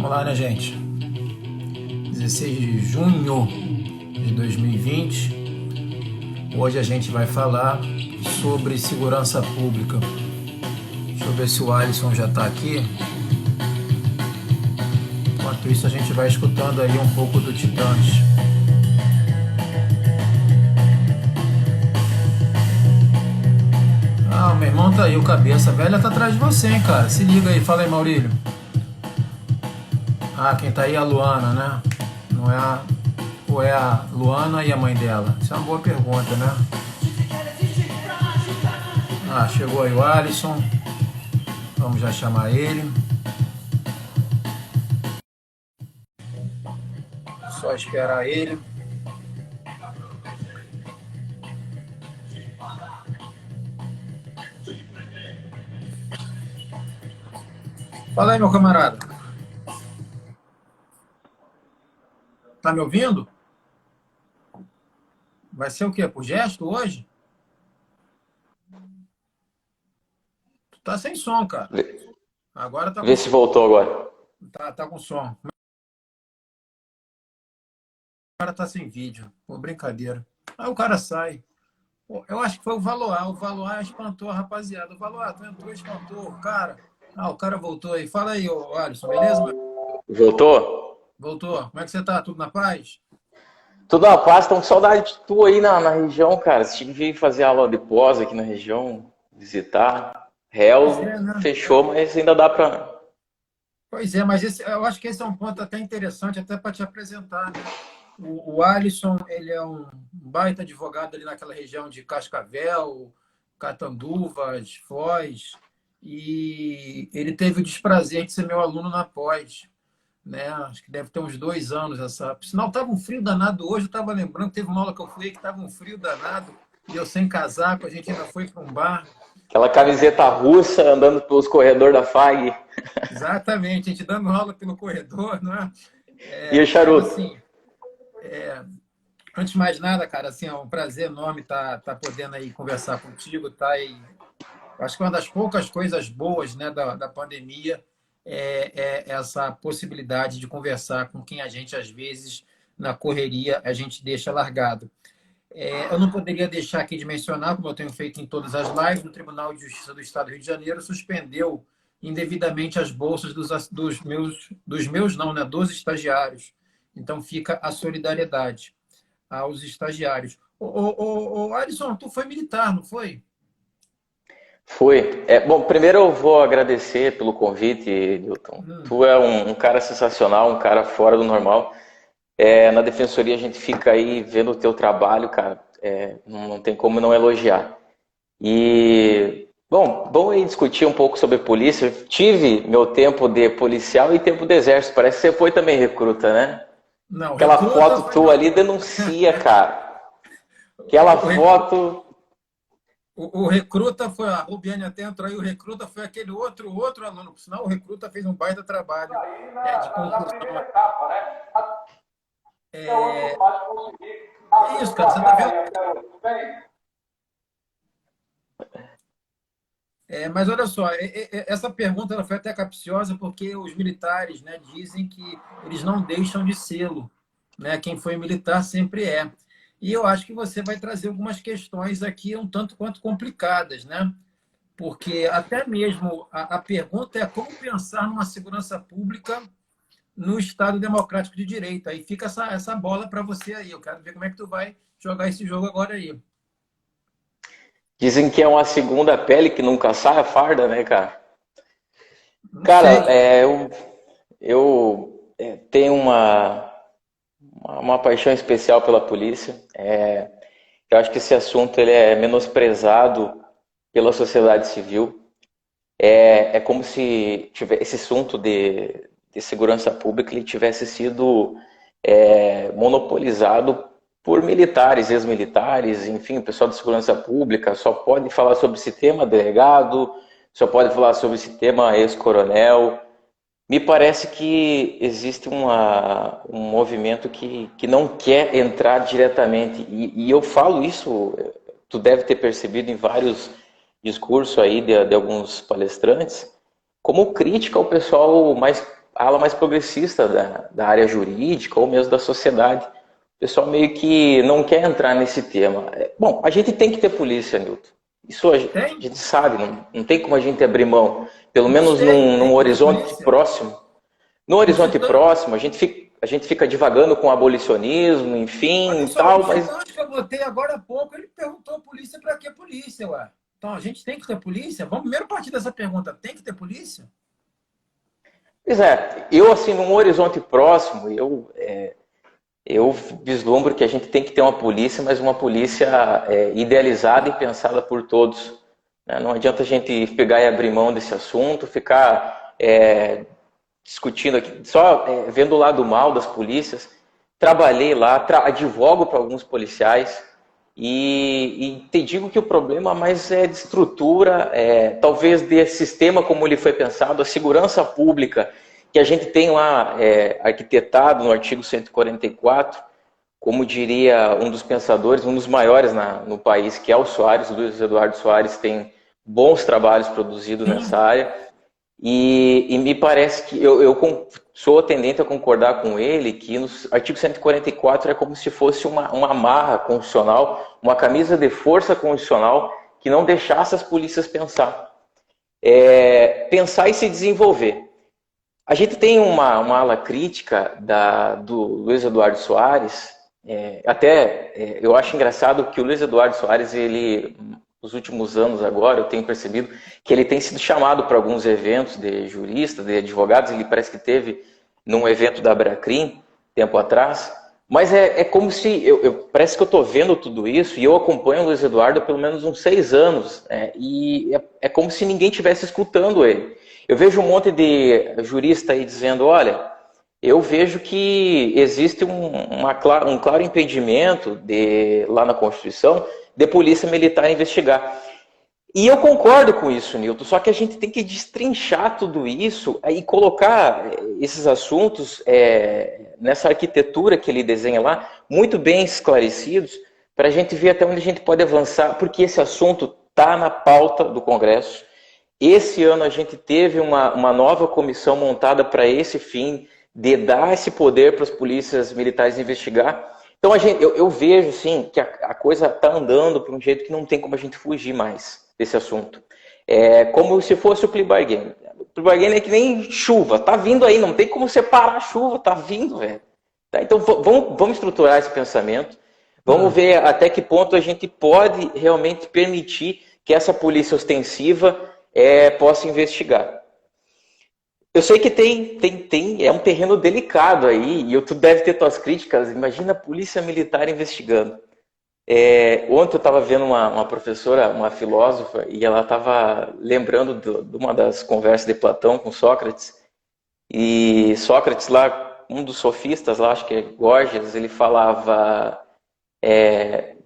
Vamos lá, né, gente? 16 de junho de 2020. Hoje a gente vai falar sobre segurança pública. Deixa eu ver se o Alisson já está aqui. Enquanto isso, a gente vai escutando aí um pouco do Titãs. Ah, o meu irmão tá aí, o Cabeça Velha tá atrás de você, hein, cara? Se liga aí, fala aí, Maurílio. Ah, quem tá aí é a Luana, né? Não é a... Ou é a Luana e a mãe dela? Isso é uma boa pergunta, né? Ah, chegou aí o Alisson. Vamos já chamar ele. Só esperar ele. Fala aí, meu camarada. Tá me ouvindo? Vai ser o quê? Por gesto hoje? Tu tá sem som, cara. Vê, Agora tá com vê se som. voltou agora. Tá com som. O cara tá sem vídeo. Pô, brincadeira. Aí o cara sai. Pô, eu acho que foi o Valoar. O Valoar espantou a rapaziada. O Valoar, tu entrou e espantou o cara. Ah, o cara voltou aí. Fala aí, ô Alisson, beleza, meu? Voltou? Voltou. Como é que você tá? Tudo na paz? Tudo na paz, estão com saudade de tu aí na região, cara. Se tive que vir fazer aula de pós aqui na região, visitar. Pois Réu é, né? fechou, mas ainda dá pra. Pois é, mas eu acho que esse é um ponto até interessante, até para te apresentar, né? O Alisson, ele é um baita advogado ali naquela região de Cascavel, Catanduvas, Foz, e ele teve o desprazer de ser meu aluno na pós, né? Acho que deve ter uns 2 anos essa. Por sinal, estava um frio danado hoje, eu estava lembrando que teve uma aula que eu fui aí que estava um frio danado, e eu sem casaco, a gente ainda foi para um bar. Aquela camiseta russa andando pelos corredores da FAG. Exatamente, a gente dando aula pelo corredor, não é? E o Então, charuto? assim, antes de mais nada, cara, assim, é um prazer enorme tá podendo aí conversar contigo, tá? E acho que uma das poucas coisas boas, né, da pandemia é essa possibilidade de conversar com quem a gente, às vezes, na correria, a gente deixa largado. Eu não poderia deixar aqui de mencionar, como eu tenho feito em todas as lives, o Tribunal de Justiça do Estado do Rio de Janeiro suspendeu indevidamente as bolsas dos meus não, né, dos estagiários. Então, fica a solidariedade aos estagiários. Ô, Alisson, tu foi militar, não foi? Foi. Bom, primeiro eu vou agradecer pelo convite, Newton. Hum. Tu é um cara sensacional, um cara fora do normal. Na defensoria a gente fica aí vendo o teu trabalho, cara. Não tem como não elogiar. E, bom aí discutir um pouco sobre polícia. Eu tive meu tempo de policial e tempo de exército. Parece que você foi também recruta, né? Não, Aquela recruta foto foi tua no. ali denuncia, cara. Aquela O, recru- foto. o recruta foi, a Rubiane até entrou aí, o recruta foi aquele outro aluno, por sinal, o recruta fez um baita trabalho Aí de na construção. primeira etapa, né? Até hoje É, eu mais consegui. é Ah, isso, tudo cara, você está bacana vendo? aí até hoje, tudo bem? Mas olha só, essa pergunta ela foi até capciosa porque os militares, né, dizem que eles não deixam de sê-lo, né? Quem foi militar sempre é. E eu acho que você vai trazer algumas questões aqui um tanto quanto complicadas, né? Porque até mesmo a pergunta é como pensar numa segurança pública no Estado democrático de direito. Aí fica essa bola para você aí. Eu quero ver como é que tu vai jogar esse jogo agora aí. Dizem que é uma segunda pele que nunca sai a farda, né, cara? Não Cara, sei. eu tenho uma paixão especial pela polícia. Eu acho que esse assunto ele é menosprezado pela sociedade civil. É como se esse assunto de segurança pública ele tivesse sido monopolizado por militares, ex-militares, enfim, o pessoal de segurança pública só pode falar sobre esse tema delegado, só pode falar sobre esse tema ex-coronel. Me parece que existe um movimento que não quer entrar diretamente, e eu falo isso, tu deve ter percebido em vários discursos aí de alguns palestrantes, como crítica ao pessoal mais ala mais progressista da área jurídica ou mesmo da sociedade. O pessoal meio que não quer entrar nesse tema. Bom, a gente tem que ter polícia, Nilton. Isso a gente sabe, não tem como a gente abrir mão. Pelo menos num horizonte próximo. No horizonte próximo, a gente fica divagando com abolicionismo, enfim, e tal, mas... que eu botei agora há pouco, ele perguntou polícia para que polícia, ué? Então, a gente tem que ter polícia? Vamos primeiro partir dessa pergunta, tem que ter polícia? Pois é, eu assim, num horizonte próximo, eu vislumbro que a gente tem que ter uma polícia, mas uma polícia idealizada e pensada por todos. Né? Não adianta a gente pegar e abrir mão desse assunto, ficar discutindo aqui, só vendo o lado mal das polícias. Trabalhei lá, advogo para alguns policiais e te digo que o problema mais é de estrutura, talvez de sistema como ele foi pensado, a segurança pública que a gente tem lá arquitetado no artigo 144, como diria um dos pensadores, um dos maiores no país, que é o Soares, Luiz Eduardo Soares, tem bons trabalhos produzidos nessa área, e me parece que eu sou tendente a concordar com ele que no artigo 144 é como se fosse uma amarra constitucional, uma camisa de força constitucional que não deixasse as polícias pensar e se desenvolver. A gente tem uma ala crítica do Luiz Eduardo Soares, eu acho engraçado que o Luiz Eduardo Soares, ele, nos últimos anos agora, eu tenho percebido que ele tem sido chamado para alguns eventos de juristas, de advogados, ele parece que teve num evento da Abracrim, tempo atrás, mas é como se, parece que eu estou vendo tudo isso, e eu acompanho o Luiz Eduardo há pelo menos uns 6 anos, e é como se ninguém estivesse escutando ele. Eu vejo um monte de jurista aí dizendo, olha, eu vejo que existe um claro impedimento lá na Constituição de polícia militar investigar. E eu concordo com isso, Nilton, só que a gente tem que destrinchar tudo isso e colocar esses assuntos nessa arquitetura que ele desenha lá, muito bem esclarecidos, para a gente ver até onde a gente pode avançar, porque esse assunto está na pauta do Congresso. Esse ano a gente teve uma nova comissão montada para esse fim, de dar esse poder para as polícias militares investigar. Então eu vejo sim, que a coisa está andando por um jeito que não tem como a gente fugir mais desse assunto. É como se fosse o plea bargain. O plea bargain é que nem chuva, tá vindo aí, não tem como separar a chuva, tá vindo, velho. Tá, então vamos estruturar esse pensamento, vamos ver até que ponto a gente pode realmente permitir que essa polícia ostensiva possa investigar. Eu sei que é um terreno delicado aí, e tu deve ter tuas críticas. Imagina a polícia militar investigando. Ontem eu estava vendo uma professora, uma filósofa, e ela estava lembrando de uma das conversas de Platão com Sócrates. E Sócrates lá, um dos sofistas lá, acho que é Gorgias, ele falava,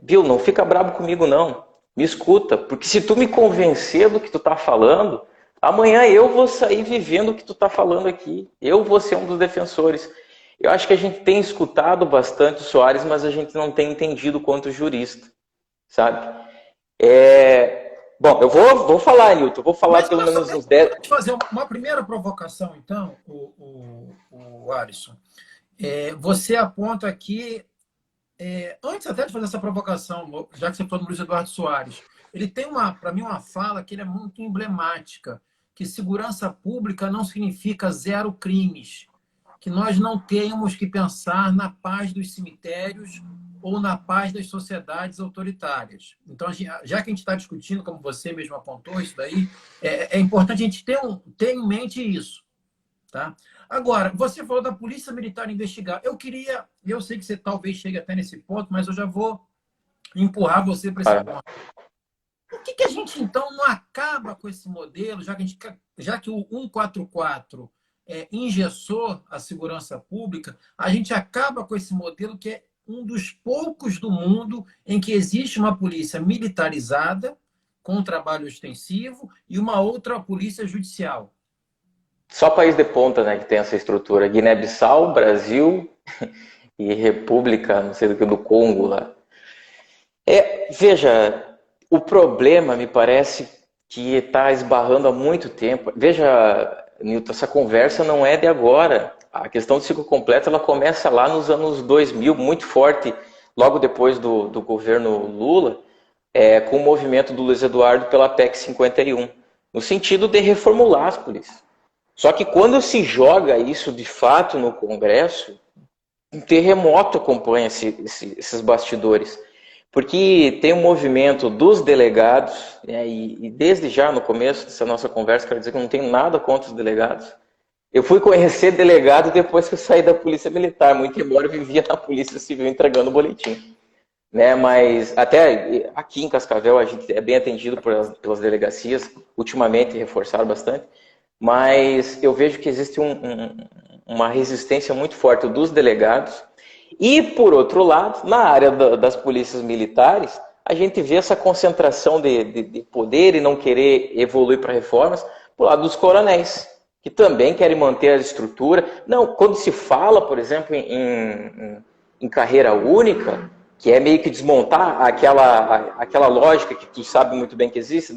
Bill, não fica bravo comigo não, me escuta, porque se tu me convencer do que tu tá falando, amanhã eu vou sair vivendo o que tu está falando aqui. Eu vou ser um dos defensores. Eu acho que a gente tem escutado bastante o Soares, mas a gente não tem entendido quanto jurista, sabe? Bom, eu vou falar, Nilton. Vou falar pelo menos uns 10... Vou te fazer uma primeira provocação, então, o Alisson. Você aponta aqui, antes até de fazer essa provocação, já que você falou do Luiz Eduardo Soares, ele tem, para mim, uma fala que é muito emblemática, que segurança pública não significa zero crimes, que nós não temos que pensar na paz dos cemitérios ou na paz das sociedades autoritárias. Então, já que a gente está discutindo, como você mesmo apontou isso daí, é importante a gente ter em mente isso. Tá? Agora, você falou da polícia militar investigar. Eu sei que você talvez chegue até nesse ponto, mas eu já vou empurrar você para esse ponto. Por que a gente, então, não acaba com esse modelo, já que o 144 engessou a segurança pública, a gente acaba com esse modelo que é um dos poucos do mundo em que existe uma polícia militarizada, com um trabalho extensivo, e uma outra polícia judicial. Só país de ponta, né, que tem essa estrutura. Guiné-Bissau, Brasil e República, não sei do Congo lá. Veja... O problema, me parece, que está esbarrando há muito tempo. Veja, Nilton, essa conversa não é de agora. A questão do ciclo completo ela começa lá nos anos 2000, muito forte, logo depois do governo Lula, com o movimento do Luiz Eduardo pela PEC 51, no sentido de reformular as polícias. Só que quando se joga isso de fato no Congresso, um terremoto acompanha esses bastidores. Porque tem um movimento dos delegados, né, e desde já no começo dessa nossa conversa, quero dizer que eu não tenho nada contra os delegados. Eu fui conhecer delegado depois que eu saí da Polícia Militar, muito embora eu vivia na Polícia Civil entregando o boletim. Né, mas até aqui em Cascavel a gente é bem atendido pelas delegacias, ultimamente reforçaram bastante, mas eu vejo que existe uma resistência muito forte dos delegados. E, por outro lado, na área das polícias militares, a gente vê essa concentração de poder e não querer evoluir para reformas por lado dos coronéis, que também querem manter a estrutura. Não, quando se fala, por exemplo, em carreira única, que é meio que desmontar aquela lógica que tu sabe muito bem que existe,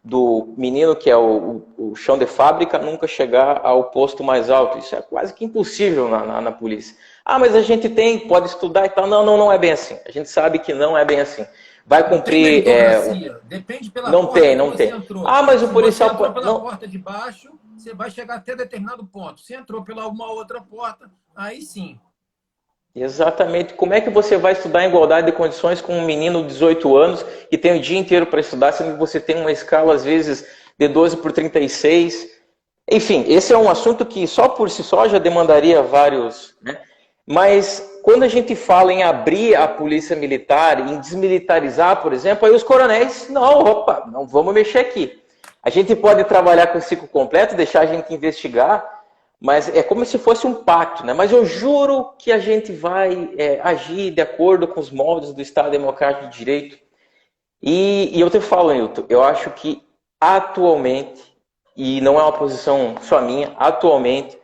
do menino que é o chão de fábrica nunca chegar ao posto mais alto. Isso é quase que impossível na polícia. Ah, mas a gente pode estudar e tal. Não, não é bem assim. A gente sabe que não é bem assim. Vai cumprir... Depende pela não porta tem, não que tem. você entrou. Ah, mas o policial... Se você entrou pela não... porta de baixo, você vai chegar até determinado ponto. Se entrou pela uma outra porta, aí sim. Exatamente. Como é que você vai estudar em igualdade de condições com um menino de 18 anos que tem o dia inteiro para estudar, sendo que você tem uma escala, às vezes, de 12 por 36? Enfim, esse é um assunto que só por si só já demandaria vários... Né? Mas quando a gente fala em abrir a polícia militar, em desmilitarizar, por exemplo, aí os coronéis, não vamos mexer aqui. A gente pode trabalhar com o ciclo completo, deixar a gente investigar, mas é como se fosse um pacto, né? Mas eu juro que a gente vai agir de acordo com os moldes do Estado Democrático de Direito. E eu te falo, Nilton, eu acho que atualmente, e não é uma posição só minha, atualmente,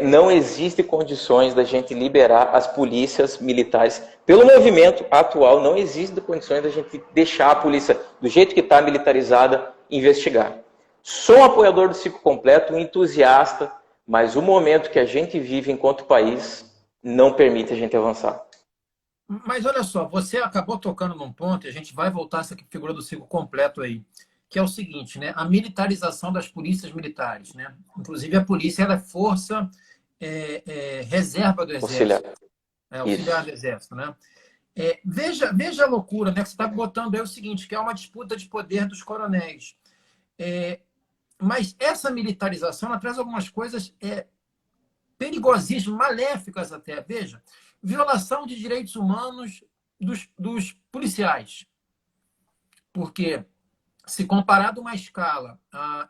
não existe condições da gente liberar as polícias militares. Pelo movimento atual, não existe condições da gente deixar a polícia, do jeito que está militarizada, investigar. Sou um apoiador do ciclo completo, um entusiasta, mas o momento que a gente vive enquanto país não permite a gente avançar. Mas olha só, você acabou tocando num ponto, e a gente vai voltar a essa figura do ciclo completo aí, que é o seguinte, né? A militarização das polícias militares, né? Inclusive a polícia ela é força reserva do exército, auxiliar do exército, né? Veja a loucura, né? Que você está botando aí o seguinte, que é uma disputa de poder dos coronéis. Mas essa militarização ela traz algumas coisas perigosíssimas, maléficas até. Veja, violação de direitos humanos dos policiais, porque se comparado uma escala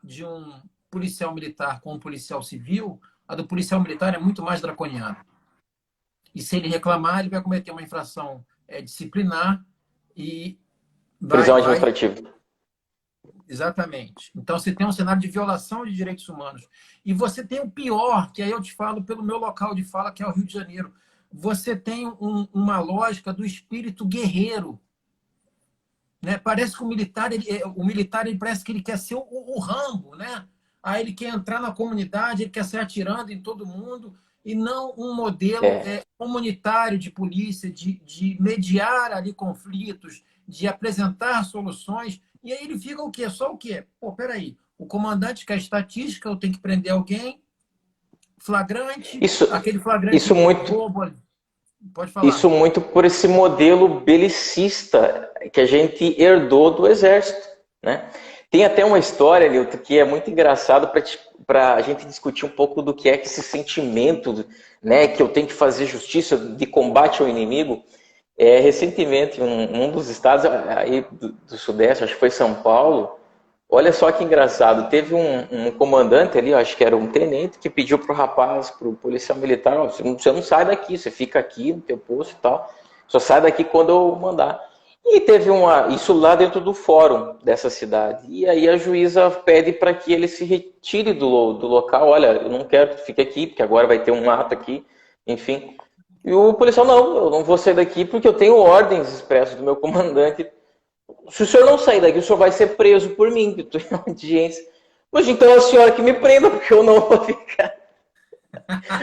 de um policial militar com um policial civil, a do policial militar é muito mais draconiana. E se ele reclamar, ele vai cometer uma infração disciplinar e prisão administrativa. Exatamente. Então, você tem um cenário de violação de direitos humanos. E você tem o pior, que aí eu te falo pelo meu local de fala, que é o Rio de Janeiro. Você tem uma lógica do espírito guerreiro. Né? Parece que o militar ele parece que ele quer ser o Rambo, né? Aí ele quer entrar na comunidade, ele quer sair atirando em todo mundo, e não um modelo comunitário de polícia, de mediar ali conflitos, de apresentar soluções. E aí ele fica o quê? Só o quê? Pô, peraí, o comandante quer estatística, eu tenho que prender alguém, flagrante, aquele flagrante... Isso muito... Pode falar. Isso muito por esse modelo belicista que a gente herdou do Exército, né? Tem até uma história, Nilton, que é muito engraçado para a gente discutir um pouco do que é esse sentimento, né, que eu tenho que fazer justiça de combate ao inimigo. Recentemente, um dos estados aí do Sudeste, acho que foi São Paulo, olha só que engraçado, teve um comandante ali, acho que era um tenente, que pediu pro rapaz, pro policial militar, você não sai daqui, você fica aqui no teu posto e tal, só sai daqui quando eu mandar. E teve isso lá dentro do fórum dessa cidade. E aí a juíza pede para que ele se retire do local. Olha, eu não quero que fique aqui, porque agora vai ter um ato aqui, enfim. E o policial, não, eu não vou sair daqui porque eu tenho ordens expressas do meu comandante. Se o senhor não sair daqui, o senhor vai ser preso por mim, que estou em audiência. Mas então a senhora que me prenda, porque eu não vou ficar.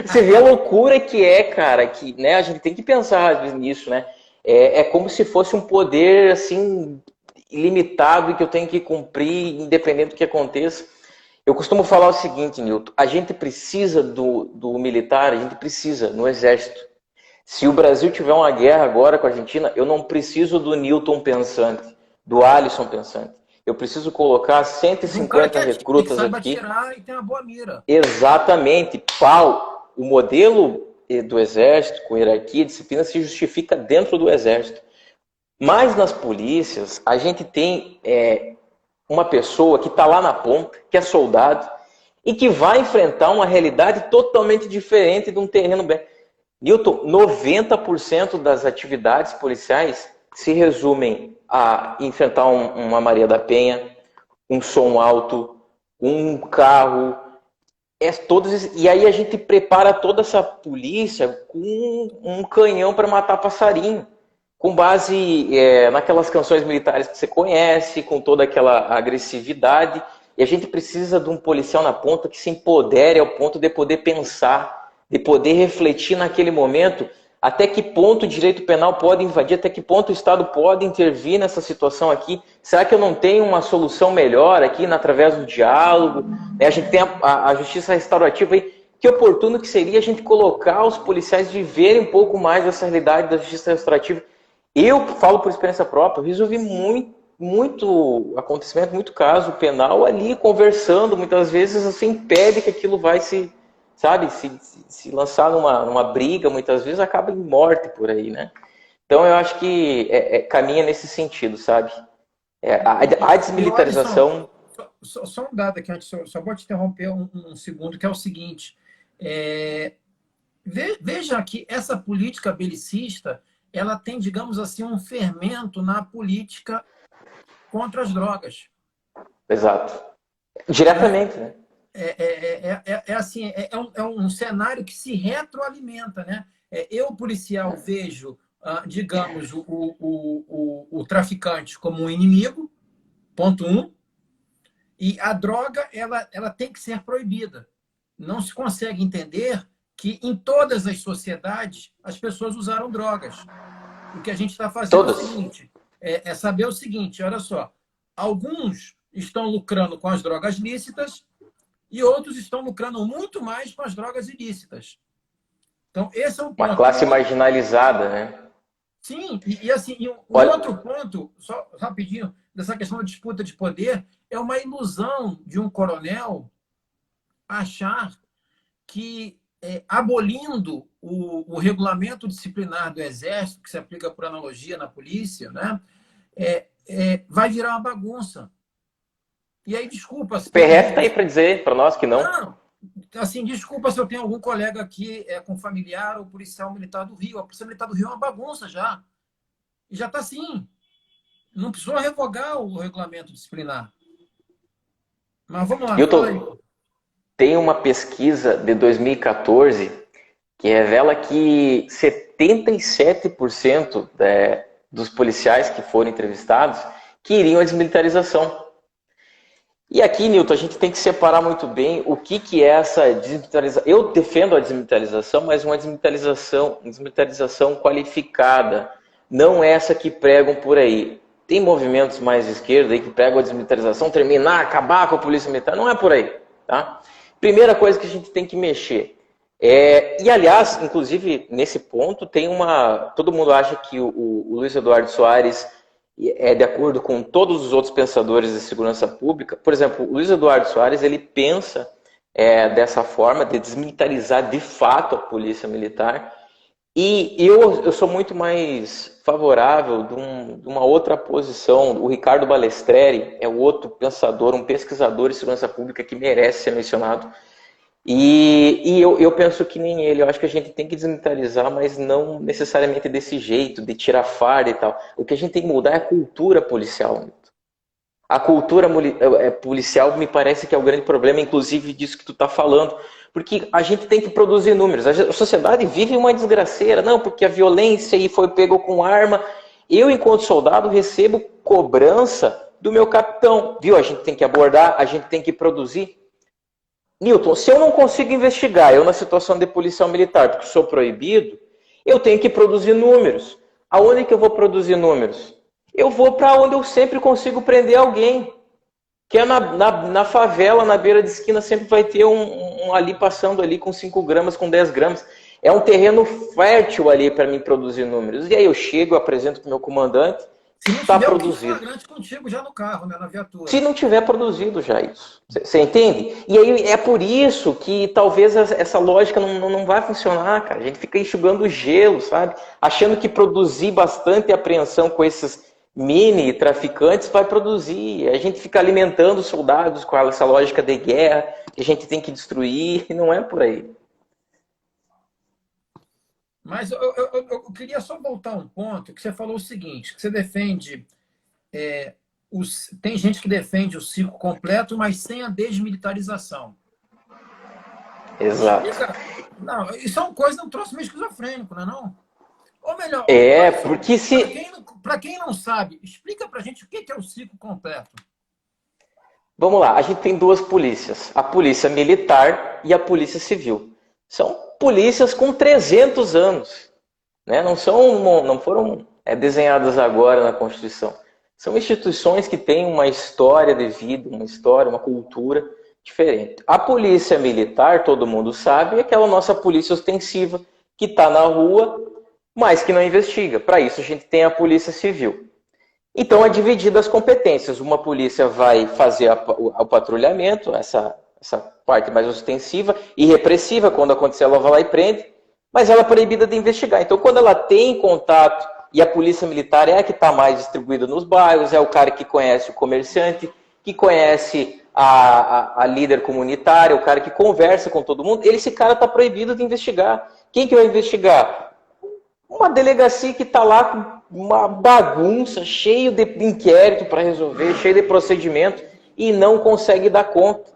Você vê a loucura que é, cara, que, né, a gente tem que pensar às vezes nisso, né? É como se fosse um poder, assim, ilimitado e que eu tenho que cumprir, independente do que aconteça. Eu costumo falar o seguinte, Nilton, a gente precisa do militar, a gente precisa no exército. Se o Brasil tiver uma guerra agora com a Argentina, eu não preciso do Newton pensante, do Alisson pensante. Eu preciso colocar Um cara 150 que recrutas saiba aqui. atirar e tem uma boa mira. Exatamente. O modelo do exército, com hierarquia e disciplina, se justifica dentro do exército. Mas nas polícias, a gente tem uma pessoa que está lá na ponta, que é soldado, e que vai enfrentar uma realidade totalmente diferente de um terreno bem. Newton, 90% das atividades policiais se resumem a enfrentar uma Maria da Penha, um som alto, um carro, e aí a gente prepara toda essa polícia com um canhão para matar passarinho, com base naquelas canções militares que você conhece, com toda aquela agressividade. E a gente precisa de um policial na ponta que se empodere ao ponto de poder pensar, de poder refletir naquele momento até que ponto o direito penal pode invadir, até que ponto o Estado pode intervir nessa situação aqui. Será que eu não tenho uma solução melhor aqui através do diálogo? A gente tem a justiça restaurativa aí. Que oportuno que seria a gente colocar os policiais viverem um pouco mais dessa realidade da justiça restaurativa. Eu falo por experiência própria, eu resolvi muito acontecimento, muito caso penal ali, conversando, muitas vezes você impede que aquilo vai se lançar numa briga, muitas vezes acaba em morte por aí, né? Então eu acho que caminha nesse sentido, sabe? A desmilitarização... Só um dado aqui, antes, só vou te interromper um segundo, que é o seguinte. Veja que essa política belicista, ela tem, digamos assim, um fermento na política contra as drogas. Exato. Diretamente, né? Assim, é um cenário que se retroalimenta, né? Eu, policial, vejo, digamos, o traficante como um inimigo, ponto 1, e a droga ela tem que ser proibida. Não se consegue entender que em todas as sociedades as pessoas usaram drogas. O que a gente está fazendo é o seguinte, é saber o seguinte, olha só, alguns estão lucrando com as drogas lícitas e outros estão lucrando muito mais com as drogas ilícitas. Então, esse é um ponto. Uma classe marginalizada, né? Sim, assim, outro ponto, só rapidinho, dessa questão da disputa de poder, é uma ilusão de um coronel achar que, abolindo o regulamento disciplinar do Exército, que se aplica por analogia na polícia, né, vai virar uma bagunça. E aí, desculpa... O PRF está aí para dizer para nós que não. Não, assim, desculpa se eu tenho algum colega aqui com familiar ou policial militar do Rio. A Polícia Militar do Rio é uma bagunça já. E já está assim. Não precisou revogar o regulamento disciplinar. Mas vamos lá. Newton, tem uma pesquisa de 2014 que revela que 77% dos policiais que foram entrevistados queriam a desmilitarização. E aqui, Newton, a gente tem que separar muito bem o que é essa desmilitarização. Eu defendo a desmilitarização, mas uma desmilitarização qualificada. Não essa que pregam por aí. Tem movimentos mais de esquerda aí que pregam a desmilitarização, terminar, acabar com a polícia militar. Não é por aí, tá? Primeira coisa que a gente tem que mexer. E, aliás, inclusive, nesse ponto, todo mundo acha que o Luiz Eduardo Soares de acordo com todos os outros pensadores de segurança pública. Por exemplo, o Luiz Eduardo Soares, ele pensa dessa forma de desmilitarizar de fato a polícia militar. E eu sou muito mais favorável de uma outra posição. O Ricardo Balestreri é o outro pensador, um pesquisador de segurança pública que merece ser mencionado. E eu penso que nem ele. Eu acho que a gente tem que desmilitarizar, mas não necessariamente desse jeito, de tirar farda e tal. O que a gente tem que mudar é a cultura policial. A cultura policial me parece que é o grande problema, inclusive disso que tu está falando. Porque a gente tem que produzir números. A sociedade vive uma desgraceira. Não, porque a violência e foi pego com arma. Eu, enquanto soldado, recebo cobrança do meu capitão. Viu? A gente tem que abordar, a gente tem que produzir. Newton, se eu não consigo investigar, eu na situação de policial militar, porque sou proibido, eu tenho que produzir números. Aonde que eu vou produzir números? Eu vou para onde eu sempre consigo prender alguém. Que é na favela, na beira de esquina, sempre vai ter um ali passando ali com 5 gramas, com 10 gramas. É um terreno fértil ali para mim produzir números. E aí eu chego, apresento para o meu comandante, está produzido. Flagrante contigo já no carro, né, na viatura. Se não tiver produzido já isso. Você entende? E aí é por isso que talvez essa lógica não vai funcionar, cara. A gente fica enxugando gelo, sabe? Achando que produzir bastante apreensão com esses mini traficantes vai produzir. A gente fica alimentando os soldados com essa lógica de guerra que a gente tem que destruir. E não é por aí. Mas eu queria só voltar um ponto, que você falou o seguinte, que você defende... tem gente que defende o ciclo completo, mas sem a desmilitarização. Exato. Não, isso é uma coisa, um troço meio esquizofrênico, não é não? Ou melhor, porque se... Para quem não sabe, explica pra gente o que é o ciclo completo. Vamos lá, a gente tem 2 polícias, a polícia militar e a polícia civil. São polícias com 300 anos, né? Não foram desenhadas agora na Constituição. São instituições que têm uma história de vida, uma história, uma cultura diferente. A polícia militar, todo mundo sabe, é aquela nossa polícia ostensiva que está na rua, mas que não investiga. Para isso a gente tem a polícia civil. Então é dividida as competências. Uma polícia vai fazer o patrulhamento, essa parte mais ostensiva e repressiva, quando acontecer ela vai lá e prende, mas ela é proibida de investigar. Então quando ela tem contato, e a polícia militar é a que está mais distribuída nos bairros, é o cara que conhece o comerciante, que conhece a líder comunitária, o cara que conversa com todo mundo, esse cara está proibido de investigar. Quem que vai investigar? Uma delegacia que está lá com uma bagunça, cheio de inquérito para resolver, cheio de procedimento, e não consegue dar conta.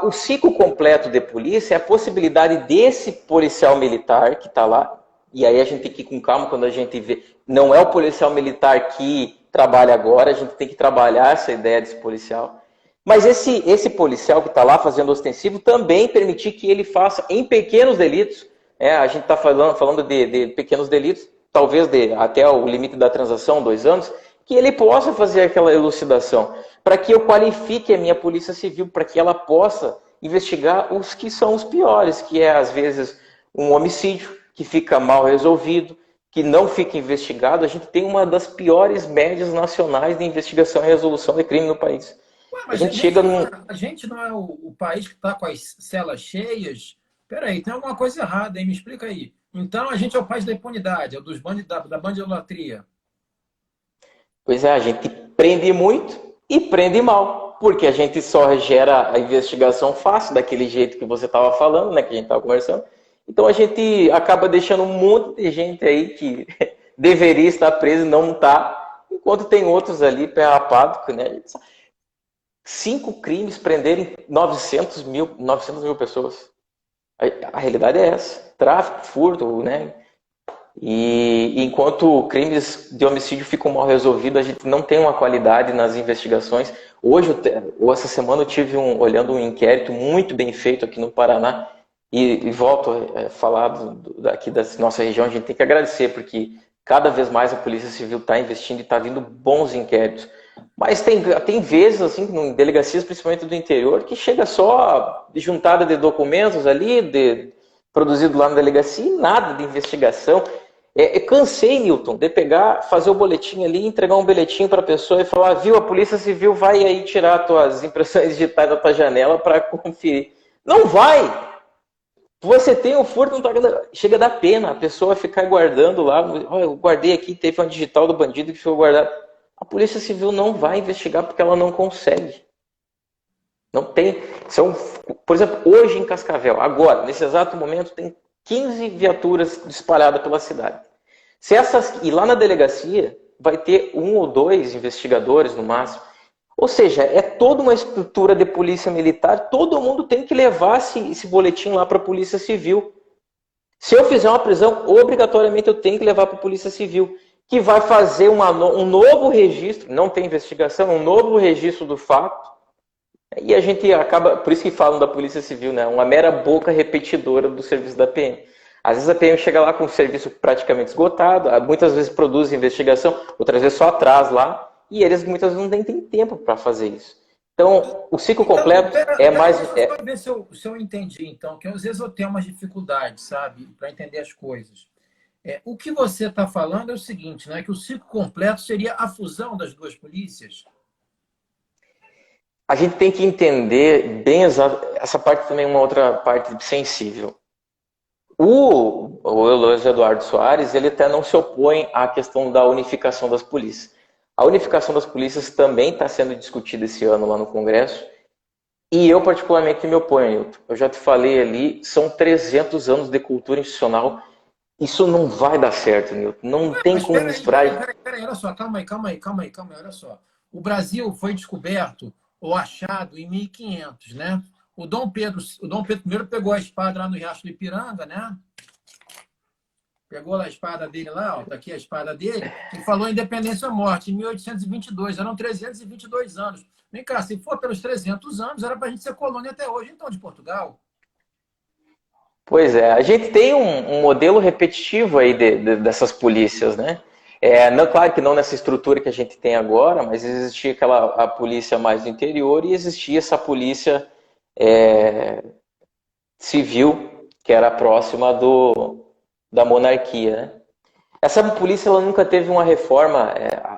O ciclo completo de polícia é a possibilidade desse policial militar que está lá, e aí a gente tem que ir com calma quando a gente vê. Não é o policial militar que trabalha agora, a gente tem que trabalhar essa ideia desse policial. Mas esse policial que está lá fazendo ostensivo também permitir que ele faça em pequenos delitos. A gente está falando de pequenos delitos, talvez até o limite da transação, 2 anos, que ele possa fazer aquela elucidação, para que eu qualifique a minha polícia civil, para que ela possa investigar os que são os piores, que é às vezes um homicídio, que fica mal resolvido, que não fica investigado. A gente tem uma das piores médias nacionais de investigação e resolução de crime no país. Ué, mas a gente não é o país que está com as celas cheias? Peraí, tem alguma coisa errada, hein? Me explica aí. Então a gente é o país da impunidade, é o dos da bandidolatria. Pois é, a gente prende muito e prende mal, porque a gente só gera a investigação fácil, daquele jeito que você estava falando, né, que a gente estava conversando. Então a gente acaba deixando um monte de gente aí que deveria estar preso e não está, enquanto tem outros ali pé rapado, né? 5 crimes prenderem 900 mil pessoas. A realidade é essa. Tráfico, furto, né? E enquanto crimes de homicídio ficam mal resolvidos, a gente não tem uma qualidade nas investigações. Hoje, ou essa semana, eu tive olhando um inquérito muito bem feito aqui no Paraná. E volto a falar daqui da nossa região, a gente tem que agradecer, porque cada vez mais a Polícia Civil está investindo e está vindo bons inquéritos. Mas tem vezes, assim, em delegacias, principalmente do interior, que chega só juntada de documentos ali, produzido lá na delegacia, e nada de investigação. Cansei, Newton, de fazer o boletim ali, entregar um bilhetinho para a pessoa e falar, viu, a Polícia Civil vai aí tirar as tuas impressões digitais da tua janela para conferir. Não vai! Você tem o furto, não tá... chega a dar pena a pessoa ficar guardando lá. Eu guardei aqui, teve uma digital do bandido que ficou guardado. A Polícia Civil não vai investigar porque ela não consegue. Não tem. Por exemplo, hoje em Cascavel, agora, nesse exato momento, tem 15 viaturas espalhadas pela cidade. E lá na delegacia vai ter 1 ou 2 investigadores no máximo. Ou seja, é toda uma estrutura de polícia militar, todo mundo tem que levar esse boletim lá para a Polícia Civil. Se eu fizer uma prisão, obrigatoriamente eu tenho que levar para a Polícia Civil, que vai fazer um novo registro, não tem investigação, um novo registro do fato, e a gente acaba, por isso que falam da Polícia Civil, né? Uma mera boca repetidora do serviço da PM. Às vezes a PM chega lá com o serviço praticamente esgotado, muitas vezes produz investigação, outras vezes só atrás lá, e eles muitas vezes não têm tempo para fazer isso. Então, o ciclo completo é mais... Deixa eu ver se eu entendi, então, que às vezes eu tenho umas dificuldades, sabe, para entender as coisas. O que você está falando é o seguinte, né? Que o ciclo completo seria a fusão das duas polícias? A gente tem que entender bem essa parte também é uma outra parte sensível. O Luiz Eduardo Soares, ele até não se opõe à questão da unificação das polícias. A unificação das polícias também está sendo discutida esse ano lá no Congresso, e eu particularmente me oponho, Nilton. Eu já te falei ali, são 300 anos de cultura institucional. Isso não vai dar certo, Nilton. Não tem como misturar. Peraí, olha só, calma aí, olha só. O Brasil foi descoberto ou achado em 1500, né? O Dom Pedro I pegou a espada lá no Riacho do Ipiranga, né? Pegou lá a espada dele lá, ó, tá aqui a espada dele, e falou independência ou morte, em 1822. Eram 322 anos. Vem cá, se for pelos 300 anos, era para a gente ser colônia até hoje, então, de Portugal. Pois é, a gente tem um modelo repetitivo aí dessas polícias, né? Não, claro que não nessa estrutura que a gente tem agora, mas existia a polícia mais do interior e existia essa polícia civil, que era próxima da monarquia, né? Essa polícia ela nunca teve uma reforma,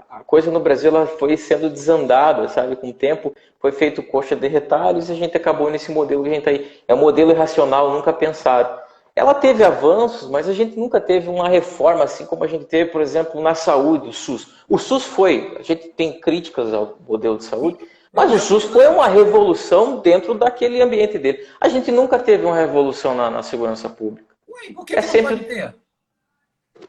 a coisa no Brasil ela foi sendo desandada, sabe? Com o tempo foi feito coxa de retalhos e a gente acabou nesse modelo que a gente tá aí. É um modelo irracional, nunca pensado. Ela teve avanços, mas a gente nunca teve uma reforma assim como a gente teve, por exemplo, na saúde, o SUS. O SUS foi, a gente tem críticas ao modelo de saúde, mas o SUS foi uma revolução dentro daquele ambiente dele. A gente nunca teve uma revolução na segurança pública. Ué, por que não pode ter?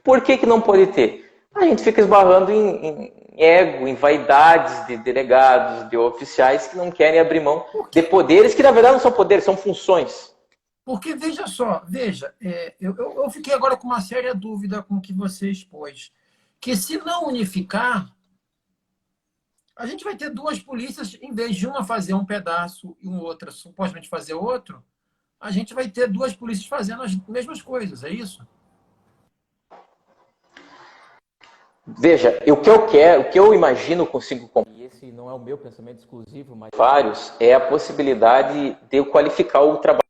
Por que não pode ter? A gente fica esbarrando em ego, em vaidades de delegados, de oficiais que não querem abrir mão de poderes que, na verdade, não são poderes, são funções. Porque, veja, eu fiquei agora com uma séria dúvida com o que você expôs. Que se não unificar, a gente vai ter duas polícias, em vez de uma fazer um pedaço e outra supostamente fazer outro, a gente vai ter duas polícias fazendo as mesmas coisas, é isso? Veja, o que eu imagino consigo, e esse não é o meu pensamento exclusivo, mas vários, é a possibilidade de eu qualificar o trabalho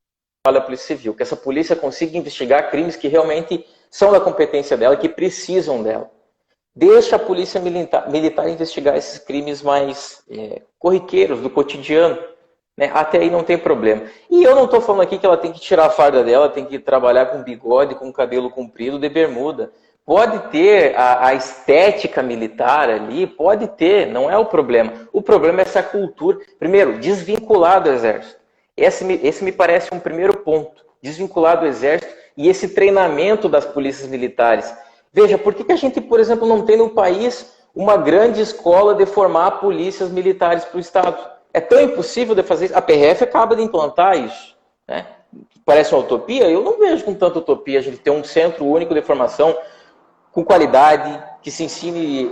da Polícia Civil, que essa polícia consiga investigar crimes que realmente são da competência dela, que precisam dela. Deixa a polícia militar investigar esses crimes mais corriqueiros, do cotidiano. Né? Até aí não tem problema. E eu não estou falando aqui que ela tem que tirar a farda dela, tem que trabalhar com bigode, com cabelo comprido, de bermuda. Pode ter a estética militar ali, pode ter, não é o problema. O problema é essa cultura. Primeiro, desvincular do Exército. Esse me parece um primeiro ponto. Desvincular do Exército e esse treinamento das polícias militares. Veja, por que a gente, por exemplo, não tem no país uma grande escola de formar polícias militares para o Estado? É tão impossível de fazer isso. A PRF acaba de implantar isso. Né? Parece uma utopia? Eu não vejo com tanta utopia a gente ter um centro único de formação com qualidade, que se ensine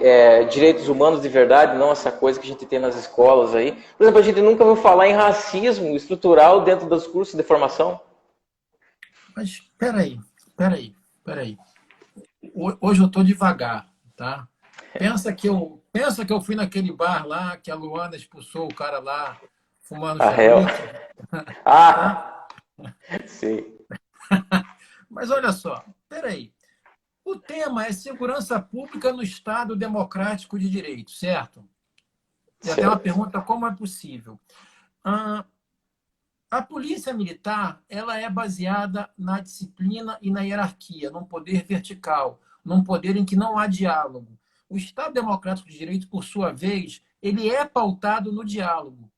direitos humanos de verdade, não essa coisa que a gente tem nas escolas aí. Por exemplo, a gente nunca ouviu falar em racismo estrutural dentro dos cursos de formação. Mas, peraí. Hoje eu estou devagar, tá? Pensa que eu fui naquele bar lá, que a Luana expulsou o cara lá, fumando charuto. Ah, sim. Mas olha só, peraí. O tema é segurança pública no Estado Democrático de Direito, certo? E até uma pergunta, como é possível? A polícia militar ela é baseada na disciplina e na hierarquia, num poder vertical, num poder em que não há diálogo. O Estado Democrático de Direito, por sua vez, ele é pautado no diálogo.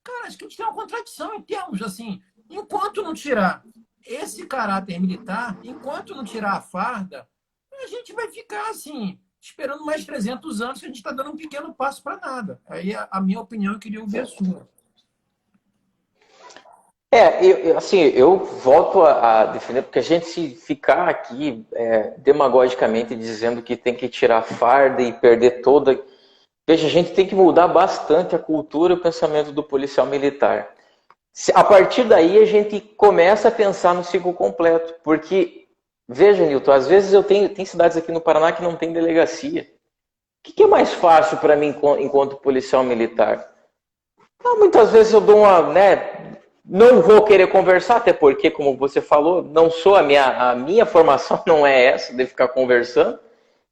Cara, acho que a gente tem uma contradição em termos assim, enquanto não tirar esse caráter militar, enquanto não tirar a farda, a gente vai ficar assim, esperando mais 300 anos que a gente está dando um pequeno passo para nada. Aí a minha opinião eu queria ouvir a sua. Assim, eu volto a defender, porque a gente se ficar aqui demagogicamente dizendo que tem que tirar a farda e perder toda. Veja, a gente tem que mudar bastante a cultura e o pensamento do policial militar. A partir daí a gente começa a pensar no ciclo completo, porque, veja, Nilton, às vezes tem cidades aqui no Paraná que não tem delegacia. O que é mais fácil para mim enquanto policial militar? Muitas vezes eu dou uma, né, não vou querer conversar, até porque, como você falou, não sou a minha formação não é essa de ficar conversando.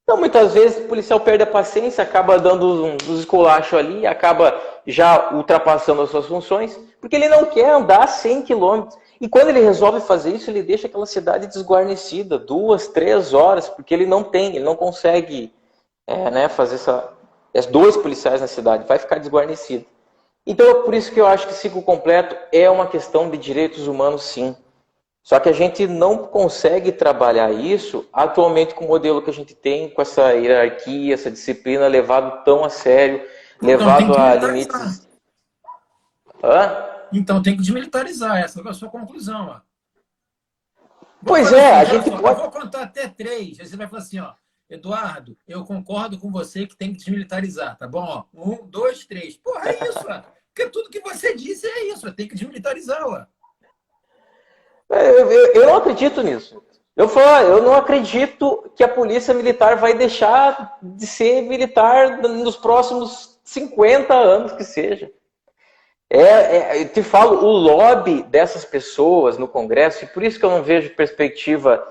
Então, muitas vezes o policial perde a paciência, acaba dando uns esculachos ali, acaba já ultrapassando as suas funções, porque ele não quer andar 100 quilômetros. E quando ele resolve fazer isso, ele deixa aquela cidade desguarnecida, 2, 3 horas, porque ele não consegue fazer dois policiais na cidade, vai ficar desguarnecido. Então, é por isso que eu acho que ciclo completo é uma questão de direitos humanos, sim. Só que a gente não consegue trabalhar isso atualmente com o modelo que a gente tem, com essa hierarquia, essa disciplina levado tão a sério, Então tem levado que a desmilitarizar. limites. Hã? Então tem que desmilitarizar, essa é a sua conclusão. Ó. Vamos Pois fazer é, assim, a olha gente só, eu pode. vou contar até 3, aí você vai falar assim, ó, Eduardo, eu concordo com você que tem que desmilitarizar, tá bom? Ó, 1, 2, 3. Porra, é isso, ó. Porque tudo que você disse é isso, ó, tem que desmilitarizar, ó. Eu não acredito nisso. Eu não acredito que a polícia militar vai deixar de ser militar nos próximos 50 anos que seja. Eu te falo, o lobby dessas pessoas no Congresso, e por isso que eu não vejo perspectiva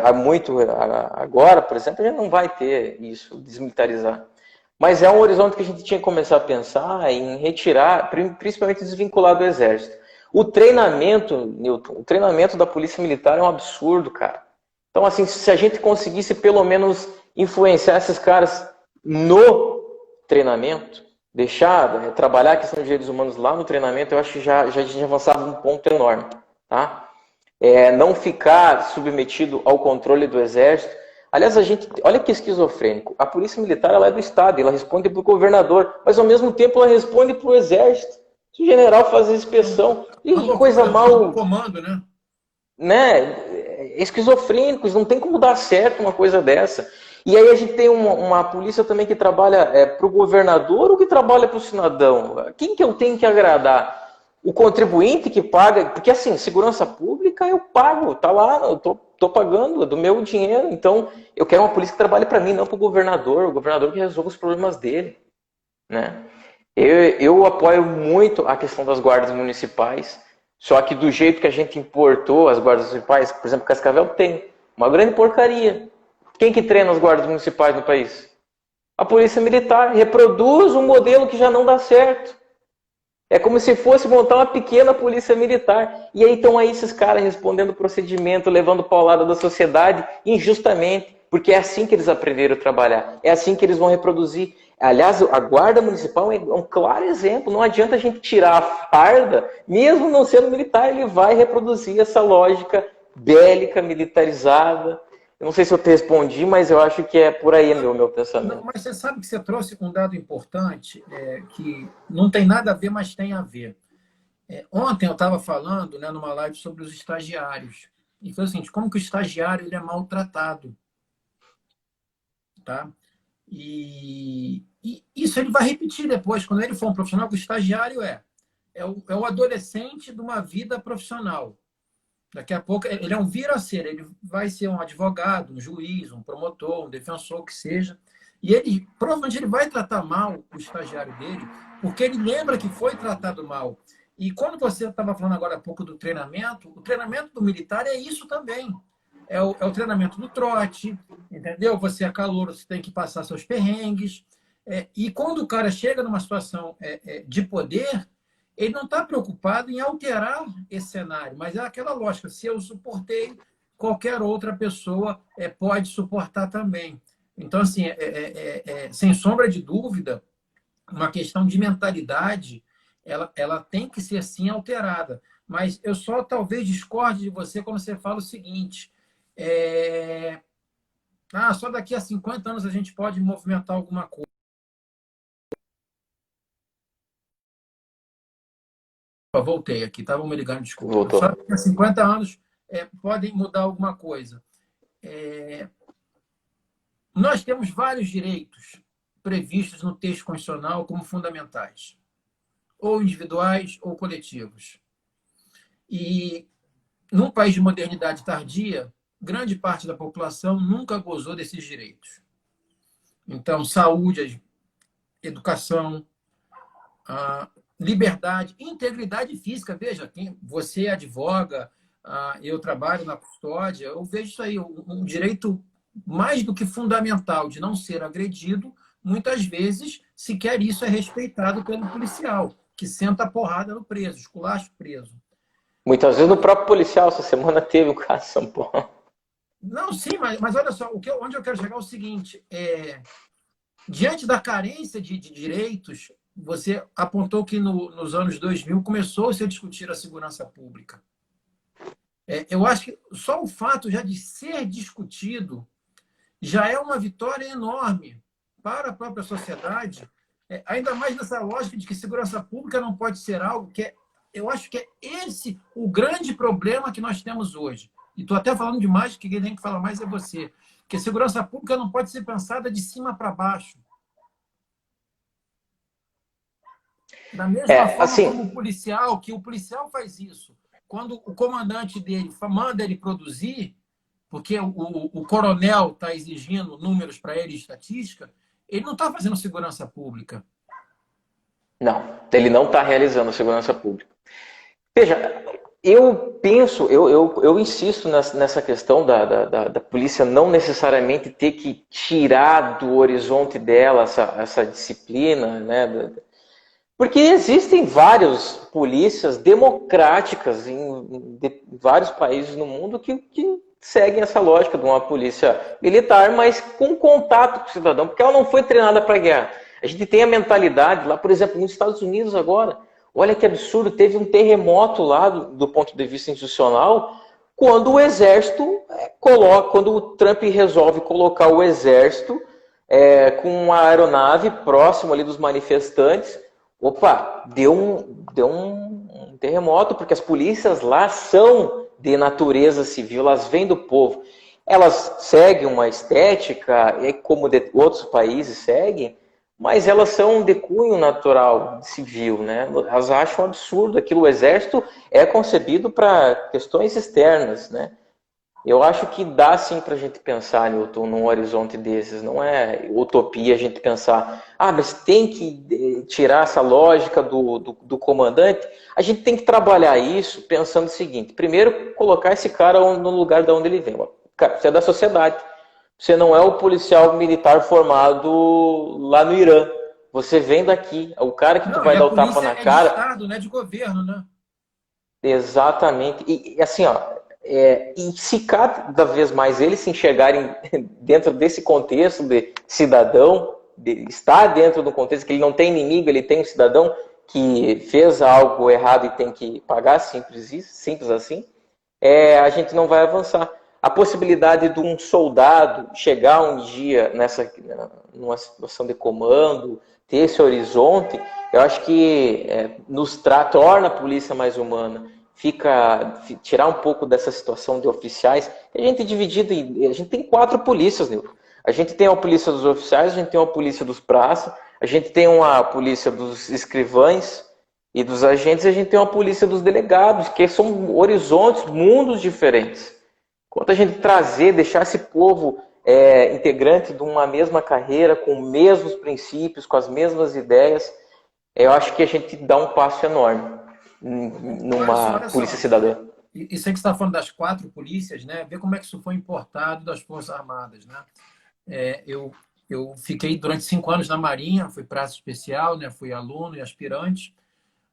há muito agora, por exemplo, a gente não vai ter isso, desmilitarizar. Mas é um horizonte que a gente tinha que começar a pensar em retirar, principalmente desvincular do Exército. O treinamento, Newton, o treinamento da Polícia Militar é um absurdo, cara. Então, assim, se a gente conseguisse pelo menos influenciar esses caras no treinamento, deixar, trabalhar a questão de direitos humanos lá no treinamento, eu acho que já a gente avançava um ponto enorme, tá? Não ficar submetido ao controle do Exército. Aliás, olha que esquizofrênico. A Polícia Militar ela é do Estado, ela responde para o governador, mas ao mesmo tempo ela responde para o Exército. Se o general faz a inspeção, e Uma que coisa loucura do mal, comando, né? né? Esquizofrênicos, não tem como dar certo uma coisa dessa. E aí a gente tem uma polícia também que trabalha para o governador ou que trabalha para o cidadão? Quem que eu tenho que agradar? O contribuinte que paga, porque assim, segurança pública eu pago, tá lá, eu tô pagando, é do meu dinheiro, então eu quero uma polícia que trabalhe para mim, não para o governador que resolva os problemas dele, né? Eu apoio muito a questão das guardas municipais, só que do jeito que a gente importou as guardas municipais, por exemplo, Cascavel tem uma grande porcaria. Quem que treina as guardas municipais no país? A polícia militar reproduz um modelo que já não dá certo. É como se fosse montar uma pequena polícia militar. E aí estão aí esses caras respondendo o procedimento, levando paulada da sociedade injustamente, porque é assim que eles aprenderam a trabalhar. É assim que eles vão reproduzir. Aliás, a Guarda Municipal é um claro exemplo. Não adianta a gente tirar a farda, mesmo não sendo militar, ele vai reproduzir essa lógica bélica, militarizada. Eu não sei se eu te respondi, mas eu acho que é por aí meu Não, pensamento. mas você sabe que você trouxe um dado importante que não tem nada a ver, mas tem a ver. Ontem eu estava falando, né, numa live sobre os estagiários. E foi o seguinte, como que o estagiário ele é maltratado, tá? E isso ele vai repetir depois, quando ele for um profissional, que o estagiário é o adolescente de uma vida profissional. Daqui a pouco ele é um vira-ser, ele vai ser um advogado, um juiz, um promotor, um defensor, o que seja. E ele provavelmente ele vai tratar mal o estagiário dele, porque ele lembra que foi tratado mal. E quando você estava falando agora há pouco do treinamento, o treinamento do militar é isso também. É o treinamento do trote, entendeu? Você é calouro, você tem que passar seus perrengues. E quando o cara chega numa situação de poder, ele não está preocupado em alterar esse cenário, mas é aquela lógica: se eu suportei, qualquer outra pessoa pode suportar também. Então, assim, sem sombra de dúvida, uma questão de mentalidade, ela tem que ser sim alterada. Mas eu só talvez discorde de você quando você fala o seguinte: só daqui a 50 anos a gente pode movimentar alguma coisa. Ó, voltei aqui, estavam me ligando, desculpa. Voltou. Só que há 50 anos podem mudar alguma coisa. Nós temos vários direitos previstos no texto constitucional como fundamentais, ou individuais ou coletivos. E, num país de modernidade tardia, grande parte da população nunca gozou desses direitos. Então, saúde, educação, liberdade, integridade física. Veja, você advoga, eu trabalho na custódia, eu vejo isso aí, um direito mais do que fundamental de não ser agredido. Muitas vezes, sequer isso é respeitado pelo policial, que senta a porrada no preso, esculacha o preso. Muitas vezes no próprio policial, essa semana teve um caso em São Paulo. Não, sim, mas olha só, onde eu quero chegar é o seguinte, diante da carência de direitos, você apontou que nos anos 2000 começou-se a discutir a segurança pública. Eu acho que só o fato já de ser discutido já é uma vitória enorme para a própria sociedade, ainda mais nessa lógica de que segurança pública não pode ser algo que eu acho que é esse o grande problema que nós temos hoje. E estou até falando demais, que quem tem que falar mais é você. Porque segurança pública não pode ser pensada de cima para baixo. Da mesma forma assim, como o policial, que o policial faz isso. Quando o comandante dele manda ele produzir, porque o coronel está exigindo números para ele, estatística, ele não está fazendo segurança pública. Não, ele não está realizando segurança pública. Veja, eu penso, eu insisto nessa questão da polícia não necessariamente ter que tirar do horizonte dela essa disciplina, né? Porque existem várias polícias democráticas em vários países no mundo que seguem essa lógica de uma polícia militar, mas com contato com o cidadão, porque ela não foi treinada para guerra. A gente tem a mentalidade lá, por exemplo, nos Estados Unidos agora, olha que absurdo, teve um terremoto lá do ponto de vista institucional, quando o exército quando o Trump resolve colocar o exército com uma aeronave próximo ali dos manifestantes. Opa, deu um terremoto, porque as polícias lá são de natureza civil, elas vêm do povo. Elas seguem uma estética, como outros países seguem, mas elas são de cunho natural, civil, né? Elas acham absurdo aquilo. O exército é concebido para questões externas, né? Eu acho que dá sim para a gente pensar, Newton, num horizonte desses. Não é utopia a gente pensar, mas tem que tirar essa lógica do comandante. A gente tem que trabalhar isso pensando o seguinte: primeiro, colocar esse cara no lugar de onde ele vem. Cara, você é da sociedade. Você não é o policial militar formado lá no Irã. Você vem daqui. O cara que tu vai dar o tapa na cara. É de Estado, não é de governo, né? Exatamente. E assim, e se cada vez mais eles se enxergarem dentro desse contexto de cidadão, de estar dentro do contexto que ele não tem inimigo, ele tem um cidadão que fez algo errado e tem que pagar, simples assim, a gente não vai avançar. A possibilidade de um soldado chegar um dia numa situação de comando, ter esse horizonte, eu acho que torna a polícia mais humana. Tirar um pouco dessa situação de oficiais. A gente é dividido a gente tem 4 polícias, Nilton. A gente tem a polícia dos oficiais, a gente tem uma polícia dos praças, a gente tem uma polícia dos escrivães e dos agentes, e a gente tem uma polícia dos delegados, que são horizontes, mundos diferentes. Quanto a gente deixar esse povo integrante de uma mesma carreira, com os mesmos princípios, com as mesmas ideias, eu acho que a gente dá um passo enorme numa polícia cidadã. Isso aí que você está falando das 4 polícias, né? Vê como é que isso foi importado das Forças Armadas, né? Eu fiquei durante 5 anos na Marinha, fui praça especial, né? Fui aluno e aspirante,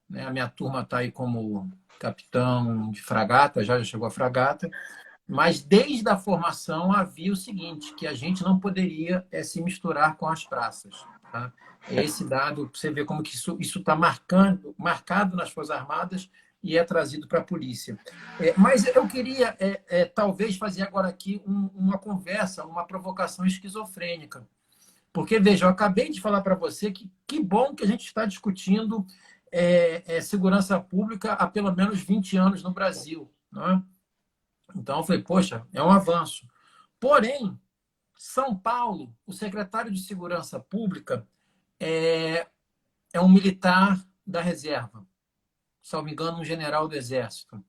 né? A minha turma está aí como capitão de fragata, já chegou a fragata. Mas desde a formação havia o seguinte, que a gente não poderia se misturar com as praças. Tá? Esse dado, você vê como que isso está marcado nas Forças Armadas e é trazido para a polícia. Mas eu queria, talvez, fazer agora aqui uma conversa, uma provocação esquizofrênica. Porque, veja, eu acabei de falar para você que bom que a gente está discutindo segurança pública há pelo menos 20 anos no Brasil. Não é? Então, eu falei, poxa, é um avanço. Porém, São Paulo, o secretário de Segurança Pública é um militar da reserva, se não me engano, um general do Exército.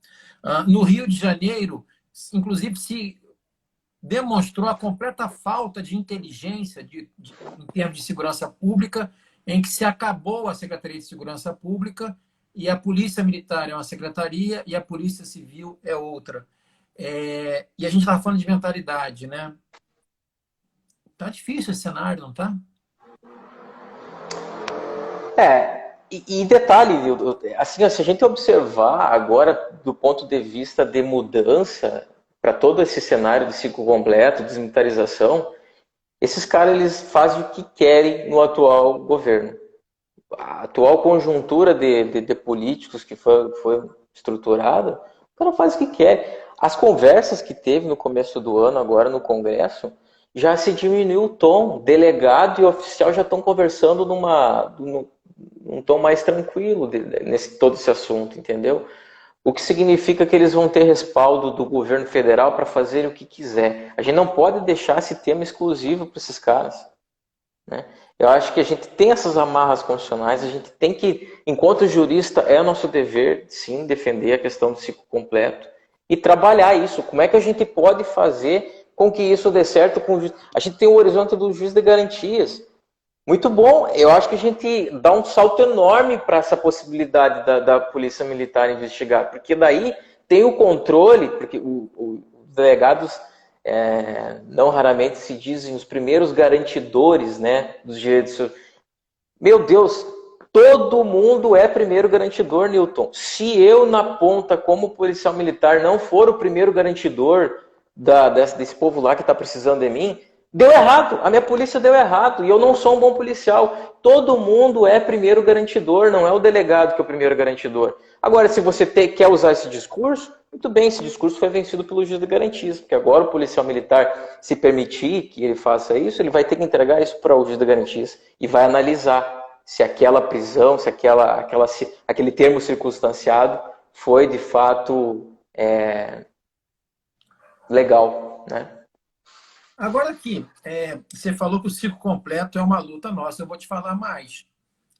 No Rio de Janeiro, inclusive, se demonstrou a completa falta de inteligência em termos de segurança pública, em que se acabou a Secretaria de Segurança Pública e a Polícia Militar é uma secretaria e a Polícia Civil é outra. E a gente está falando de mentalidade, né? Tá difícil esse cenário, não tá? E detalhe, assim, se a gente observar agora do ponto de vista de mudança para todo esse cenário de ciclo completo, desmilitarização, esses caras eles fazem o que querem no atual governo. A atual conjuntura de políticos que foi estruturada, o cara faz o que quer. As conversas que teve no começo do ano, agora no Congresso, já se diminuiu o tom. Delegado e oficial já estão conversando num tom mais tranquilo nesse todo esse assunto, entendeu? O que significa que eles vão ter respaldo do governo federal para fazer o que quiser. A gente não pode deixar esse tema exclusivo para esses caras, né? Eu acho que a gente tem essas amarras constitucionais, a gente tem que, enquanto jurista, é nosso dever, sim, defender a questão do ciclo completo e trabalhar isso. Como é que a gente pode fazer com que isso dê certo? A gente tem o horizonte do juiz de garantias. Muito bom, eu acho que a gente dá um salto enorme para essa possibilidade da Polícia Militar investigar, porque daí tem o controle, porque os delegados não raramente se dizem os primeiros garantidores, né, dos direitos. Meu Deus, todo mundo é primeiro garantidor, Newton. Se eu, na ponta, como policial militar, não for o primeiro garantidor desse povo lá que está precisando de mim, deu errado, a minha polícia deu errado e eu não sou um bom policial. Todo mundo é primeiro garantidor, não é o delegado que é o primeiro garantidor. Agora, se você quer usar esse discurso, muito bem, esse discurso foi vencido pelo juiz de garantias, porque agora o policial militar, se permitir que ele faça isso, ele vai ter que entregar isso para o juiz de garantias e vai analisar se aquela prisão, se aquele termo circunstanciado foi de fato legal, né? Agora aqui, você falou que o ciclo completo é uma luta nossa. Eu vou te falar mais.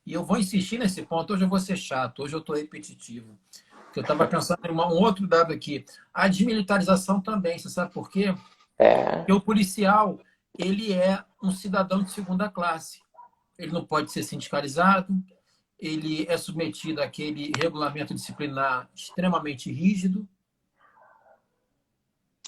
E eu vou insistir nesse ponto. Hoje eu vou ser chato, hoje eu estou repetitivo. Eu estava pensando em um outro dado aqui. A desmilitarização também, você sabe por quê? Porque o policial, ele é um cidadão de segunda classe. Ele não pode ser sindicalizado, ele é submetido àquele regulamento disciplinar extremamente rígido.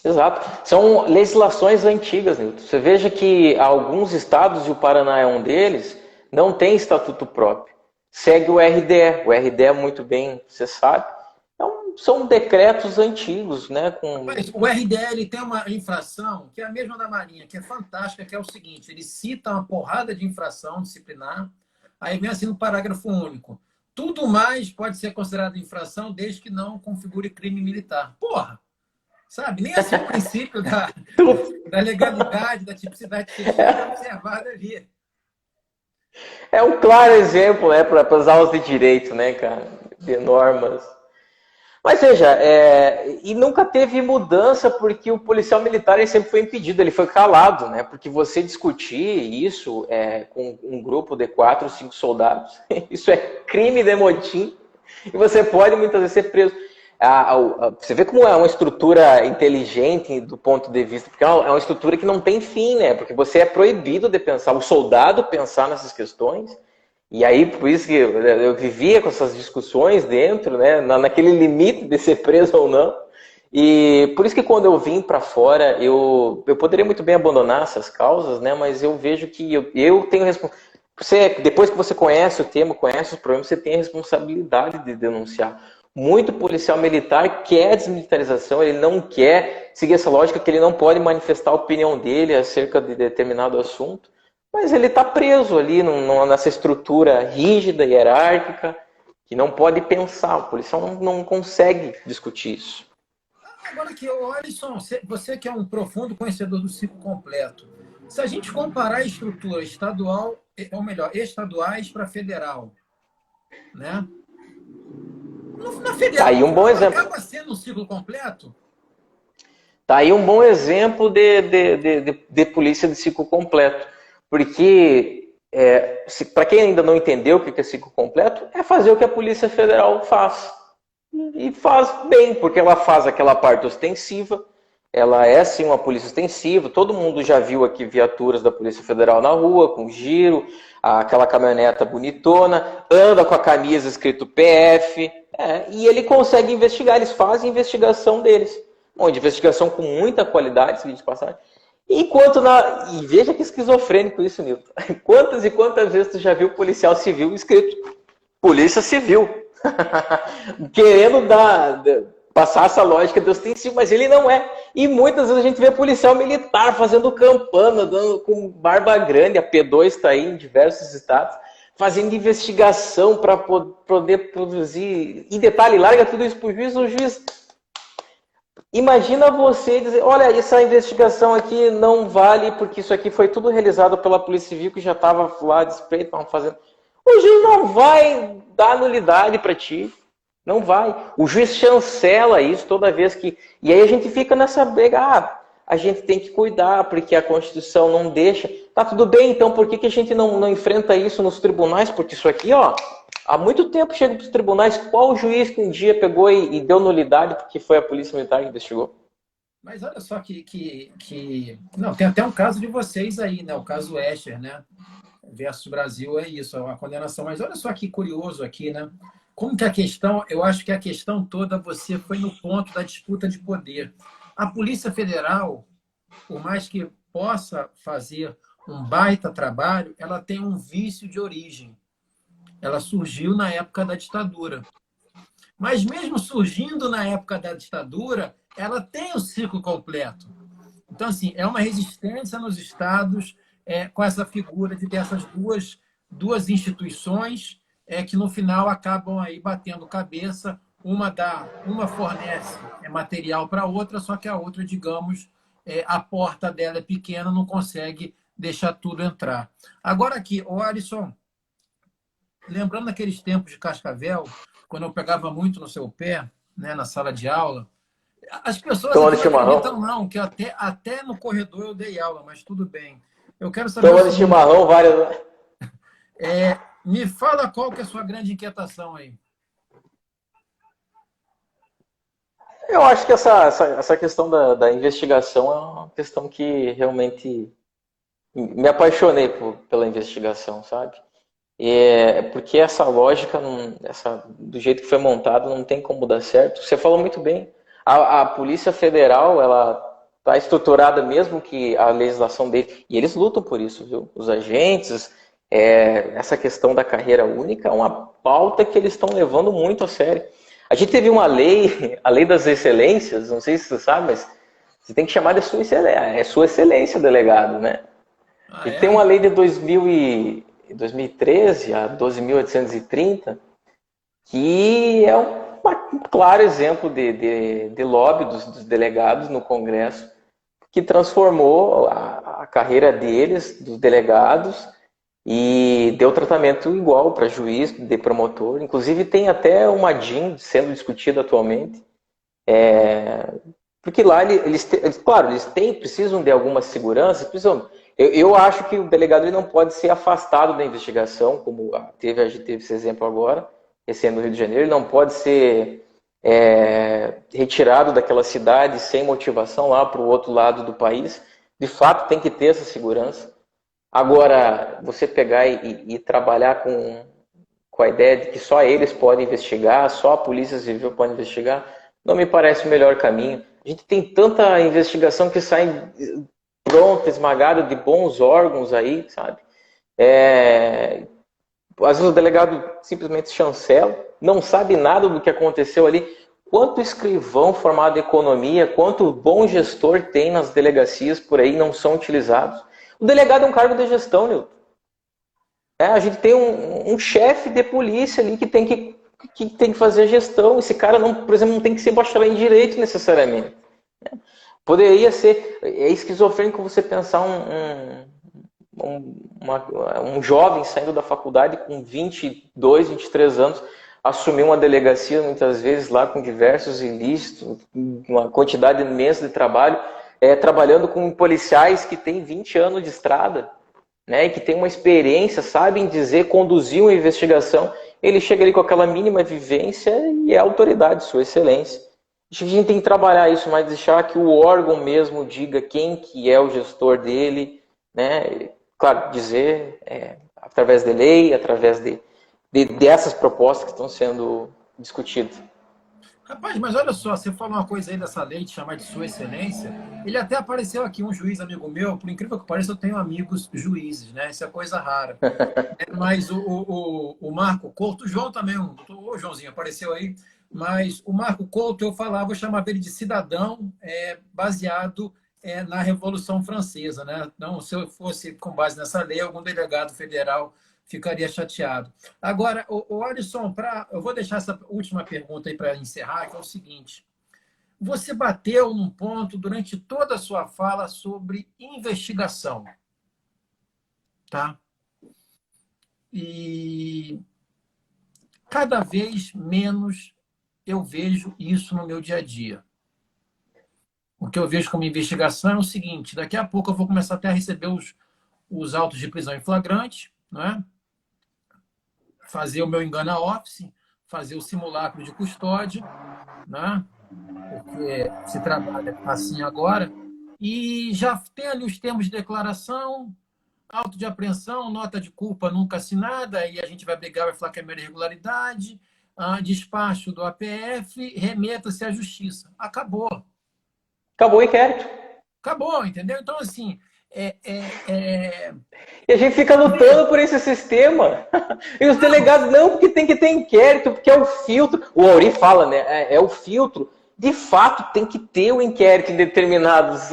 Exato. São legislações antigas, Nilton. Você veja que alguns estados, e o Paraná é um deles, não tem estatuto próprio. Segue o RDE. O RDE, muito bem, você sabe. Então, são decretos antigos, né? Mas o RDE tem uma infração que é a mesma da Marinha, que é fantástica, que é o seguinte: ele cita uma porrada de infração disciplinar, aí vem assim no parágrafo único. Tudo mais pode ser considerado infração desde que não configure crime militar. Porra! Sabe? Nem assim o princípio da legalidade, da tipicidade é observado ali. É um claro exemplo, né, para as aulas de direito, né, cara, de normas. Mas veja, e nunca teve mudança porque o policial militar ele sempre foi impedido, ele foi calado, né? Porque você discutir isso com um grupo de 4 ou 5 soldados, isso é crime de motim e você pode muitas vezes ser preso. Você vê como é uma estrutura inteligente do ponto de vista, porque é uma estrutura que não tem fim, né? Porque você é proibido de pensar, o soldado pensar nessas questões. E aí, por isso que eu vivia com essas discussões dentro, né? Naquele limite de ser preso ou não. E por isso que quando eu vim para fora, eu poderia muito bem abandonar essas causas, né? Mas eu vejo que eu tenho responsabilidade. Depois que você conhece o tema, conhece os problemas, você tem a responsabilidade de denunciar. Muito policial militar quer desmilitarização, ele não quer seguir essa lógica que ele não pode manifestar a opinião dele acerca de determinado assunto, mas ele está preso ali nessa estrutura rígida, hierárquica, que não pode pensar. O policial não consegue discutir isso. Agora aqui, Alisson, você que é um profundo conhecedor do ciclo completo, se a gente comparar a estrutura estadual, ou melhor, estaduais para federal, né? Na Tá aí um bom federal, exemplo. acaba sendo um ciclo completo. Tá aí um bom exemplo de polícia de ciclo completo. Porque, para quem ainda não entendeu o que é ciclo completo, é fazer o que a Polícia Federal faz. E faz bem, porque ela faz aquela parte ostensiva, ela é sim uma polícia ostensiva, todo mundo já viu aqui viaturas da Polícia Federal na rua, com giro, aquela caminhoneta bonitona, anda com a camisa escrito PF, e ele consegue investigar, eles fazem a investigação deles. Bom, de investigação com muita qualidade, se de passagem. E veja que esquizofrênico isso, Nilton. Quantas e quantas vezes tu já viu policial civil escrito Polícia Civil? Querendo passar essa lógica de ostensivo, mas ele não é. E muitas vezes a gente vê policial militar fazendo campana, com barba grande, a P2 está aí em diversos estados, fazendo investigação para poder produzir. Em detalhe, larga tudo isso para o juiz. Imagina você dizer, olha, essa investigação aqui não vale porque isso aqui foi tudo realizado pela Polícia Civil que já estava lá de espreito, fazendo. O juiz não vai dar nulidade para ti. Não vai. O juiz chancela isso toda vez que... E aí a gente fica nessa briga. A gente tem que cuidar porque a Constituição não deixa. Tá tudo bem, então por que a gente não enfrenta isso nos tribunais? Porque isso aqui, há muito tempo chega para os tribunais. Qual juiz que um dia pegou e deu nulidade porque foi a Polícia Militar que investigou? Mas olha só Não, tem até um caso de vocês aí, né? O caso Escher, né? Versus Brasil é isso, é uma condenação. Mas olha só que curioso aqui, né? Como que a questão, eu acho que a questão toda você foi no ponto da disputa de poder. A Polícia Federal, por mais que possa fazer um baita trabalho, ela tem um vício de origem. Ela surgiu na época da ditadura. Mas mesmo surgindo na época da ditadura, ela tem o ciclo completo. Então, assim, é uma resistência nos estados com essa figura de ter essas duas instituições que no final acabam aí batendo cabeça, uma fornece material para a outra, só que a outra, digamos, a porta dela é pequena, não consegue deixar tudo entrar. Agora aqui, Alisson, lembrando aqueles tempos de Cascavel, quando eu pegava muito no seu pé, né, na sala de aula, as pessoas não acreditam não, que até no corredor eu dei aula, mas tudo bem. Eu quero saber... Tomando chimarrão, várias... Me fala qual que é a sua grande inquietação aí. Eu acho que essa questão da investigação é uma questão que realmente me apaixonei pela investigação, sabe? Porque essa lógica, do jeito que foi montado, não tem como dar certo. Você falou muito bem. A Polícia Federal, ela está estruturada mesmo que a legislação dele, e eles lutam por isso, viu? Os agentes, essa questão da carreira única é uma pauta que eles estão levando muito a sério. A gente teve uma lei, a lei das excelências, não sei se você sabe, mas você tem que chamar de sua excelência, delegado, né? E tem uma lei de 2013, a 12.830, que é um claro exemplo de lobby dos delegados no Congresso, que transformou a carreira deles, dos delegados, e deu tratamento igual para juiz, de promotor. Inclusive tem até uma DIN sendo discutida atualmente, porque lá eles precisam de alguma segurança, eu acho que o delegado ele não pode ser afastado da investigação, como a gente teve esse exemplo agora, esse ano no Rio de Janeiro, ele não pode ser retirado daquela cidade sem motivação lá para o outro lado do país. De fato, tem que ter essa segurança. Agora, você pegar e trabalhar com a ideia de que só eles podem investigar, só a Polícia Civil pode investigar, não me parece o melhor caminho. A gente tem tanta investigação que sai pronta, esmagada de bons órgãos aí, sabe? Às vezes o delegado simplesmente chancela, não sabe nada do que aconteceu ali. Quanto escrivão formado em economia, quanto bom gestor tem nas delegacias por aí não são utilizados. O delegado é um cargo de gestão, Nilton. A gente tem um chefe de polícia ali que tem que fazer a gestão. Esse cara, por exemplo, não tem que ser bacharel em direito necessariamente. Poderia ser... É esquizofrênico você pensar um jovem saindo da faculdade com 22, 23 anos, assumir uma delegacia, muitas vezes lá com diversos ilícitos, uma quantidade imensa de trabalho, trabalhando com policiais que têm 20 anos de estrada, né, e que têm uma experiência, sabem dizer, conduzir uma investigação. Ele chega ali com aquela mínima vivência e é autoridade, sua excelência. Acho que a gente tem que trabalhar isso, mas deixar que o órgão mesmo diga quem que é o gestor dele, né? Claro, dizer através de lei, através dessas propostas que estão sendo discutidas. Rapaz, mas olha só, você falou uma coisa aí dessa lei de chamar de Sua Excelência. Ele até apareceu aqui, um juiz amigo meu, por incrível que pareça, eu tenho amigos juízes, né? Isso é coisa rara. Mas o Marco Couto, o João também, o Joãozinho apareceu aí, mas o Marco Couto, eu falava, eu chamava ele de cidadão baseado na Revolução Francesa, né? Então, se eu fosse com base nessa lei, algum delegado federal ficaria chateado. Agora, o Alisson, eu vou deixar essa última pergunta aí para encerrar, que é o seguinte. Você bateu num ponto durante toda a sua fala sobre investigação, tá? E cada vez menos eu vejo isso no meu dia a dia. O que eu vejo como investigação é o seguinte, daqui a pouco eu vou começar até a receber os autos de prisão em flagrante, né? Fazer o meu engana office, fazer o simulacro de custódia, né? Porque se trabalha assim agora, e já tem ali os termos de declaração, auto de apreensão, nota de culpa nunca assinada, e a gente vai brigar, vai falar que é mera irregularidade, despacho do APF, remeta-se à justiça. Acabou. Acabou o inquérito. Acabou, entendeu? Então, assim, E a gente fica lutando por esse sistema. E os delegados, não, porque tem que ter inquérito, porque é o filtro. O Auri fala, né? É o filtro. De fato, tem que ter o inquérito em determinados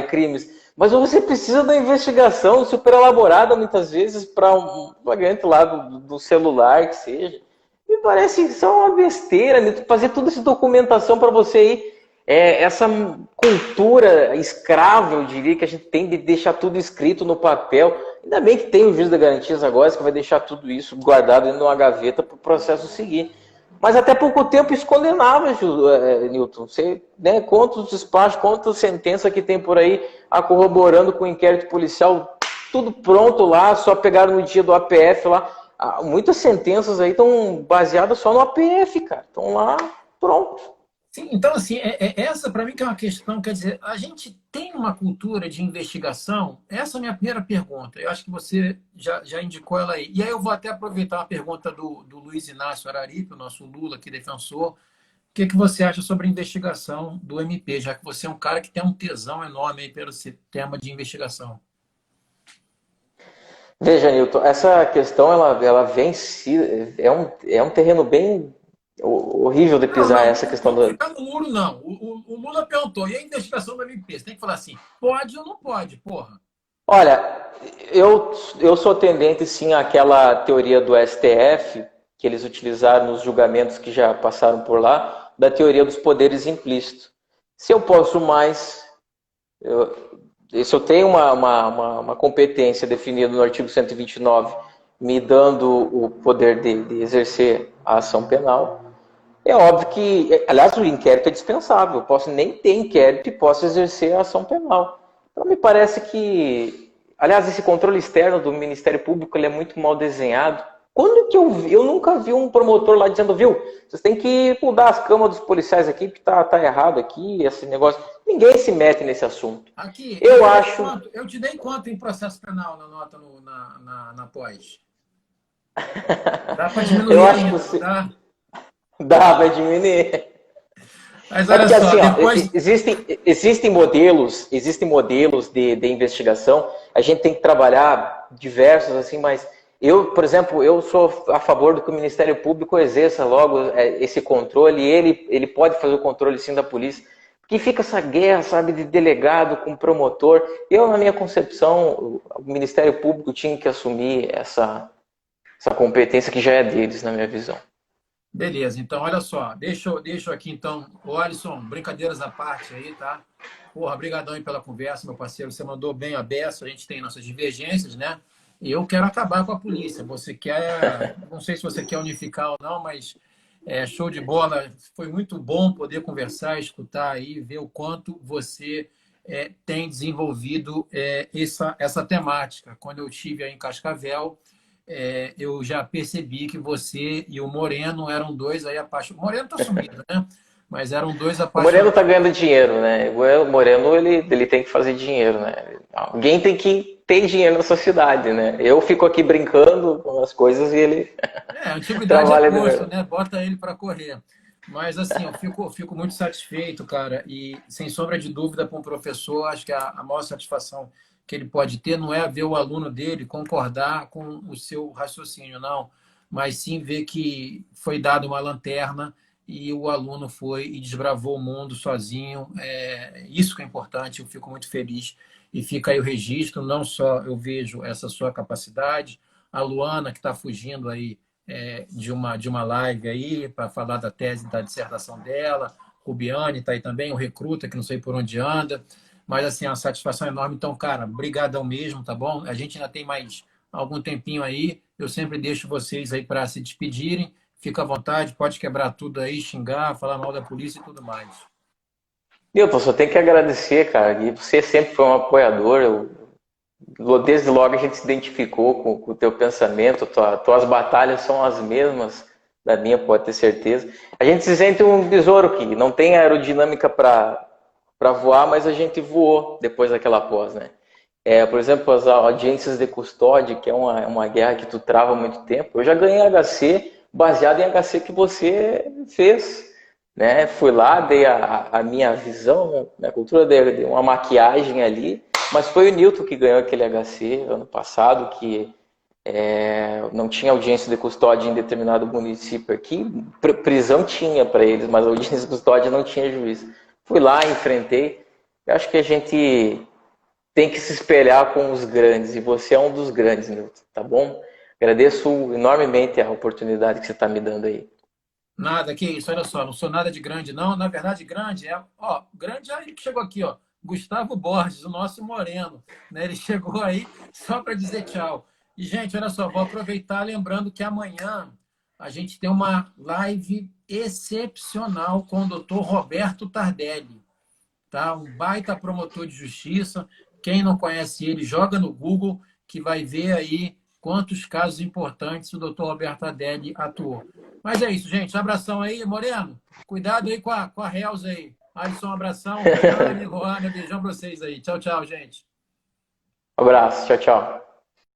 crimes. Mas você precisa da investigação super elaborada, muitas vezes, para um flagrante lá do celular, que seja. Me parece só uma besteira, né? Fazer toda essa documentação para você ir. Essa cultura escrava, eu diria, que a gente tem de deixar tudo escrito no papel. Ainda bem que tem o juiz da garantias agora, que vai deixar tudo isso guardado dentro de uma gaveta para o processo seguir. Mas até pouco tempo isso condenava, Newton. Você, né, quantos despachos, quantas sentenças que tem por aí corroborando com o inquérito policial, tudo pronto lá, só pegaram no dia do APF lá. Muitas sentenças aí estão baseadas só no APF, cara. Estão lá, pronto. Sim, então, assim, essa para mim que é uma questão, quer dizer, a gente tem uma cultura de investigação? Essa é a minha primeira pergunta. Eu acho que você já indicou ela aí. E aí eu vou até aproveitar uma pergunta do Luiz Inácio Araripe, o nosso Lula, que defensor. O que você acha sobre a investigação do MP, já que você é um cara que tem um tesão enorme aí pelo tema de investigação? Veja, Newton, essa questão ela vem é um terreno bem horrível de pisar, essa questão do... Não ficar no muro, não. O Lula perguntou, e a investigação do MP? Você tem que falar assim, pode ou não pode, porra? Olha, eu sou tendente, sim, àquela teoria do STF, que eles utilizaram nos julgamentos que já passaram por lá, da teoria dos poderes implícitos. Se eu posso mais, se eu tenho uma competência definida no artigo 129, me dando o poder de exercer a ação penal, é óbvio que, aliás, o inquérito é dispensável. Eu posso nem ter inquérito e posso exercer a ação penal. Então, me parece que, aliás, esse controle externo do Ministério Público ele é muito mal desenhado. Quando que eu nunca vi um promotor lá dizendo, viu, vocês têm que mudar as camas dos policiais aqui, porque tá errado aqui, esse negócio. Ninguém se mete nesse assunto. Aqui, eu te dei quanto em processo penal na nota na pós? Dá para diminuir, eu acho que você... tá? Dá, vai diminuir. Mas olha porque, só, assim, depois... existem modelos de investigação. A gente tem que trabalhar diversos, assim, mas eu, por exemplo, eu sou a favor do que o Ministério Público exerça logo esse controle. Ele pode fazer o controle, sim, da polícia. Porque fica essa guerra, sabe, de delegado com promotor. Eu, na minha concepção, o Ministério Público tinha que assumir essa competência que já é deles, na minha visão. Beleza, então olha só, deixa aqui então, o Alisson, brincadeiras à parte aí, tá? Porra, brigadão aí pela conversa, meu parceiro. Você mandou bem a beça, a gente tem nossas divergências, né? E eu quero acabar com a polícia. Você quer, não sei se você quer unificar ou não, mas show de bola. Foi muito bom poder conversar, escutar aí, ver o quanto você tem desenvolvido essa temática. Quando eu estive aí em Cascavel, eu já percebi que você e o Moreno eram dois aí apaixonados. O Moreno está sumido, né? Mas eram dois O Moreno tá apaixonados. ganhando dinheiro, né? O Moreno, ele tem que fazer dinheiro, né? Alguém tem que ter dinheiro nessa cidade, né? Eu fico aqui brincando com as coisas e ele Antiguidade é trabalha de gosto, verdade. né? Bota ele para correr. Mas, assim, eu fico muito satisfeito, cara. E, sem sombra de dúvida, para um professor, acho que a maior satisfação que ele pode ter não é ver o aluno dele concordar com o seu raciocínio, não. Mas sim ver que foi dada uma lanterna e o aluno foi e desbravou o mundo sozinho. Isso que é importante, eu fico muito feliz. E fica aí o registro, não só eu vejo essa sua capacidade, a Luana, que está fugindo aí de uma live aí para falar da tese da dissertação dela, Rubiane está aí também, o Recruta, que não sei por onde anda, mas assim, a satisfação é enorme. Então, cara, brigadão mesmo, tá bom? A gente ainda tem mais algum tempinho aí, eu sempre deixo vocês aí para se despedirem, fica à vontade, pode quebrar tudo aí, xingar, falar mal da polícia e tudo mais. Milton, só tenho que agradecer, cara. E você sempre foi um apoiador. Desde logo a gente se identificou com o teu pensamento. Tuas batalhas são as mesmas da minha, pode ter certeza. A gente se sente um besouro que não tem aerodinâmica para voar, mas a gente voou depois daquela pós, né? Por exemplo, as audiências de custódia, que é uma guerra que tu trava muito tempo. Eu já ganhei HC baseado em HC que você fez, né? Fui lá, dei a minha visão, minha cultura, dei uma maquiagem ali, mas foi o Newton que ganhou aquele HC ano passado, que não tinha audiência de custódia em determinado município aqui. Prisão tinha para eles, mas audiência de custódia não tinha juiz. Fui lá, enfrentei. Eu acho que a gente tem que se espelhar com os grandes, e você é um dos grandes, Newton, tá bom? Agradeço enormemente a oportunidade que você está me dando aí. Nada, que isso, olha só, não sou nada de grande, não. Na verdade, grande grande é ele que chegou aqui, ó. Gustavo Borges, o nosso moreno, né? Ele chegou aí só para dizer tchau. E, gente, olha só, vou aproveitar lembrando que amanhã a gente tem uma live excepcional com o doutor Roberto Tardelli, tá? Um baita promotor de justiça. Quem não conhece ele, joga no Google que vai ver aí quantos casos importantes o doutor Roberto Tardelli atuou. Mas é isso, gente. Abração aí, Moreno. Cuidado aí com a Helza aí. Alisson, um abração. Dani, Luana, beijão pra vocês aí. Tchau, tchau, gente. Um abraço, tchau, tchau.